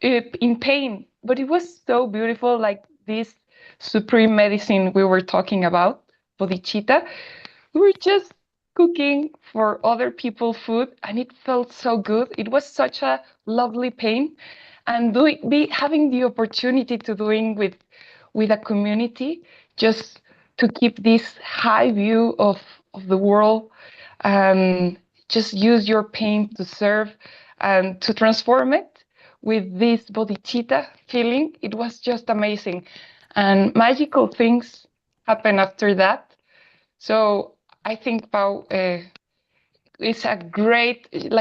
in pain, but it was so beautiful, like this supreme medicine we were talking about, bodhicitta. We were just cooking for other people food, and it felt so good. It was such a lovely pain. And having the opportunity to doing with a community, just to keep this high view of the world, and just use your pain to serve and to transform it with this bodhicitta feeling. It was just amazing. And magical things happen after that. So I think Pau is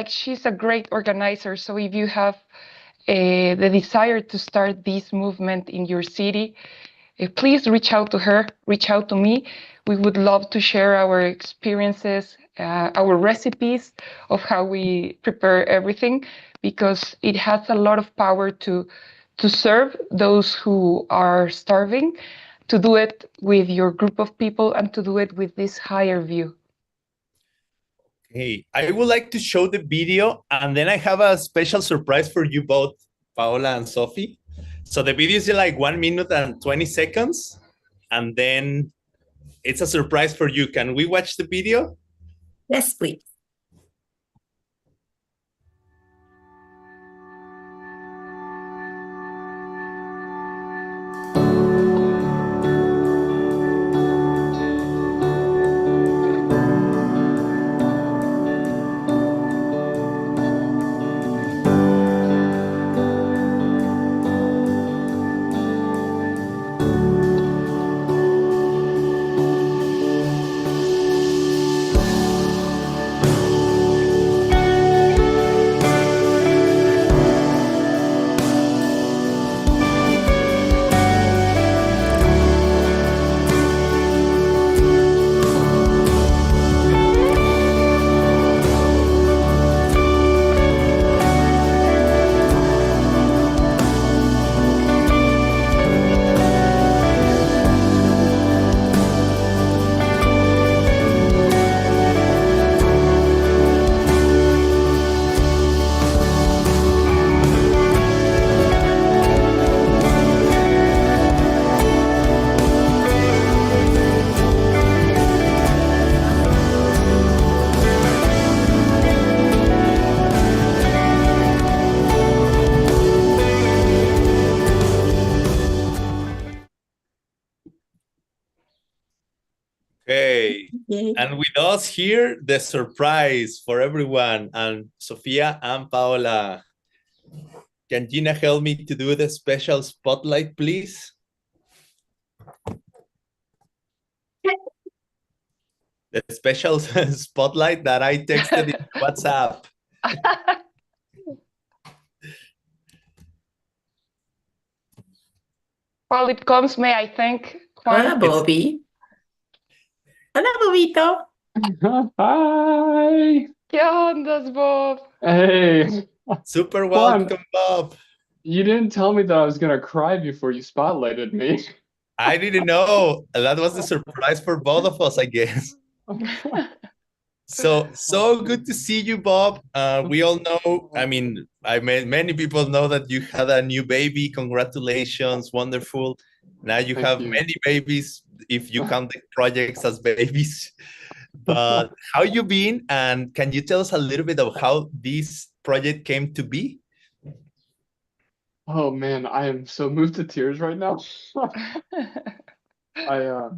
she's a great organizer. So if you have the desire to start this movement in your city, please reach out to her, reach out to me. We would love to share our experiences, our recipes of how we prepare everything, because it has a lot of power to serve those who are starving, to do it with your group of people, and to do it with this higher view. Hey, I would like to show the video, and then I have a special surprise for you both, Paola and Sophie. So the video is like 1 minute and 20 seconds, and then it's a surprise for you. Can we watch the video? Yes, please. And with us here, the surprise for everyone. And Sofia and Paola, can Gina help me to do the special spotlight, please? The special spotlight that I texted in WhatsApp. Well, it comes May, I think. Hola, Bobby. Hola, Bobito. Hi. ¿Qué ondas, Bob? Hey. Super Juan, welcome, Bob. you didn't tell me that I was gonna cry before you spotlighted me. I didn't know. That was the surprise for both of us, I guess. So good to see you, Bob. We all know, I mean, many people know that you had a new baby. Congratulations, wonderful. Now you Thank have you. many babies, if you count the projects as babies. But how you been? And can you tell us a little bit of how this project came to be? Oh man, I am so moved to tears right now. I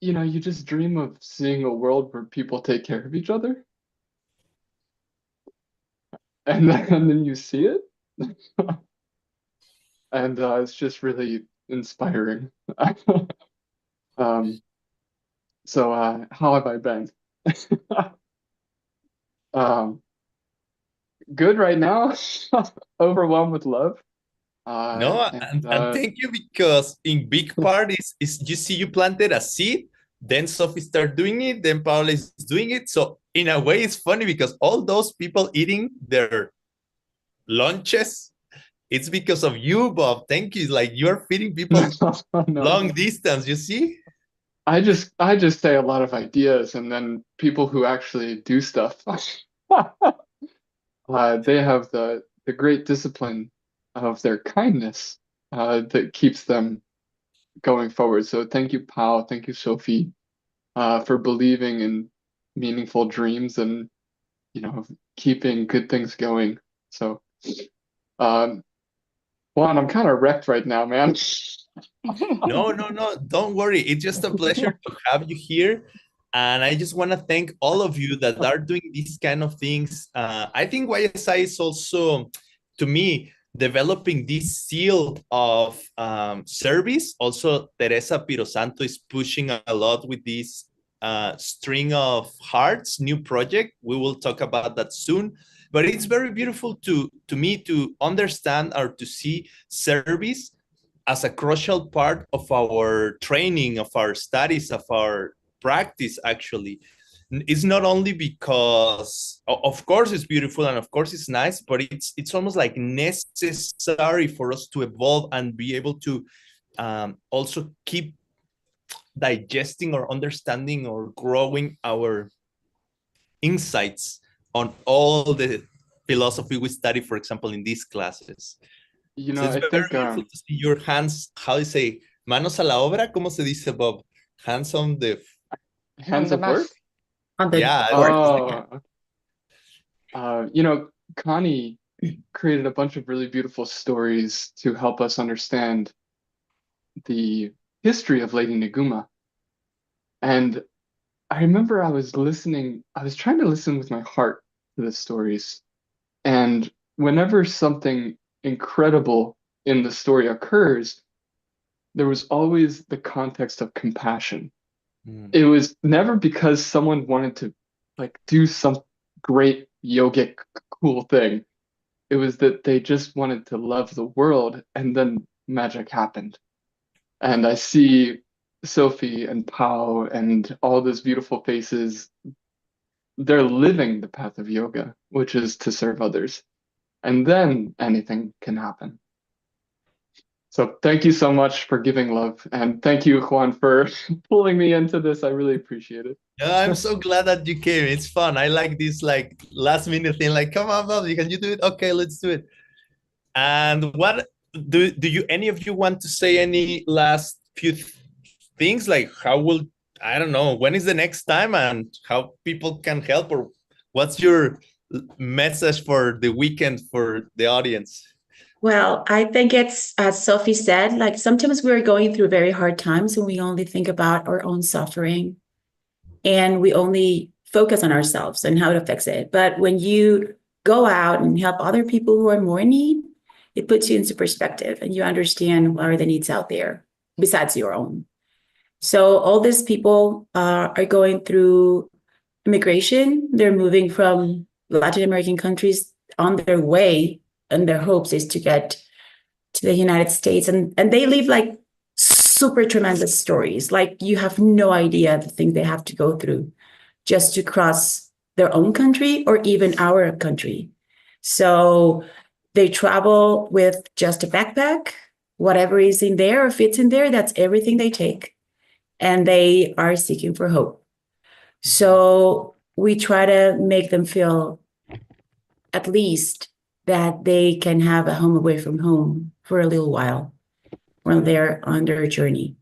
you know, you just dream of seeing a world where people take care of each other, and then you see it, and it's just really inspiring. So how have I been? Um, good right now. Overwhelmed with love. No, and thank you, because in big part is you see you planted a seed, then Sophie start doing it, then Paula is doing it. So in a way, it's funny because all those people eating their lunches, it's because of you, Bob. Thank you. Like you're feeding people No. long distance, you see? I just say a lot of ideas, and then people who actually do stuff, they have the great discipline of their kindness that keeps them going forward. So thank you, Pao. Thank you, Sophie, for believing in meaningful dreams and, you know, keeping good things going. So, Juan, I'm kind of wrecked right now, man. No, don't worry. It's just a pleasure to have you here. And I just want to thank all of you that are doing these kind of things. I think YSI is also, to me, developing this seal of service. Also, Teresa Pirosanto is pushing a lot with this String of Hearts new project. We will talk about that soon. But it's very beautiful to me to understand or to see service as a crucial part of our training, of our studies, of our practice, actually. It's not only because, of course, it's beautiful and of course it's nice, but it's almost like necessary for us to evolve and be able to also keep digesting or understanding or growing our insights on all the philosophy we study, for example, in these classes. You So know, it's I very think beautiful to see your hands, how do you say, manos a la obra? ¿Cómo se dice, Bob? Hands on the... hands of work. On the Yeah. board. You know, Connie created a bunch of really beautiful stories to help us understand the history of Lady Naguma. And I remember I was trying to listen with my heart to the stories. And whenever something incredible in the story occurs, there was always the context of compassion. It was never because someone wanted to like do some great yogic cool thing. It was that they just wanted to love the world, and then magic happened. And I see Sophie and Pao and all those beautiful faces. They're living the path of yoga, which is to serve others. And then anything can happen. So thank you so much for giving love. And thank you, Juan, for pulling me into this. I really appreciate it. I'm so glad that you came. It's fun. I like this like last minute thing, like, come on, Bob, can you do it? Okay, let's do it. And what do you, any of you want to say any last few things? Like how will, I don't know, when is the next time and how people can help, or what's your message for the weekend for the audience? Well, I think it's, as Sophie said, like sometimes we're going through very hard times and we only think about our own suffering and we only focus on ourselves and how to fix it. But when you go out and help other people who are more in need, it puts you into perspective and you understand what are the needs out there besides your own. So all these people are going through immigration. They're moving from Latin American countries on their way, and their hopes is to get to the United States. And they live like super tremendous stories. Like you have no idea the things they have to go through just to cross their own country or even our country. So they travel with just a backpack, whatever is in there or fits in there, that's everything they take. And they are seeking for hope. So we try to make them feel at least that they can have a home away from home for a little while when they're on their journey.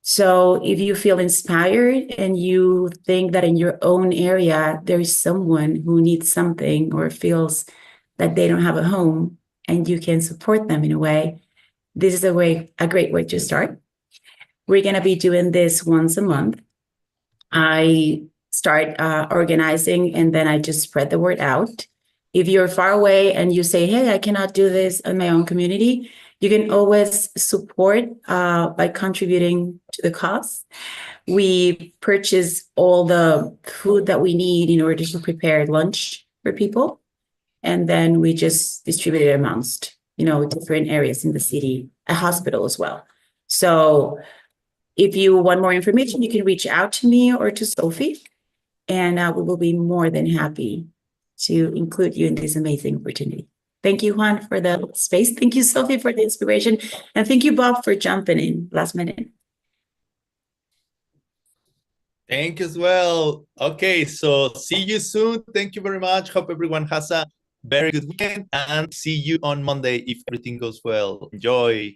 So if you feel inspired and you think that in your own area, there is someone who needs something or feels that they don't have a home and you can support them in a way, this is a great way to start. We're going to be doing this once a month. I start organizing and then I just spread the word out. If you're far away and you say, hey, I cannot do this in my own community, you can always support by contributing to the cause. We purchase all the food that we need in order to prepare lunch for people. And then we just distribute it amongst, different areas in the city, a hospital as well. So if you want more information, you can reach out to me or to Sophie, and we will be more than happy to include you in this amazing opportunity. Thank you, Juan, for the space. Thank you, Sophie, for the inspiration. And thank you, Bob, for jumping in last minute. Thank you as well. Okay, so see you soon. Thank you very much. Hope everyone has a very good weekend and see you on Monday if everything goes well. Enjoy.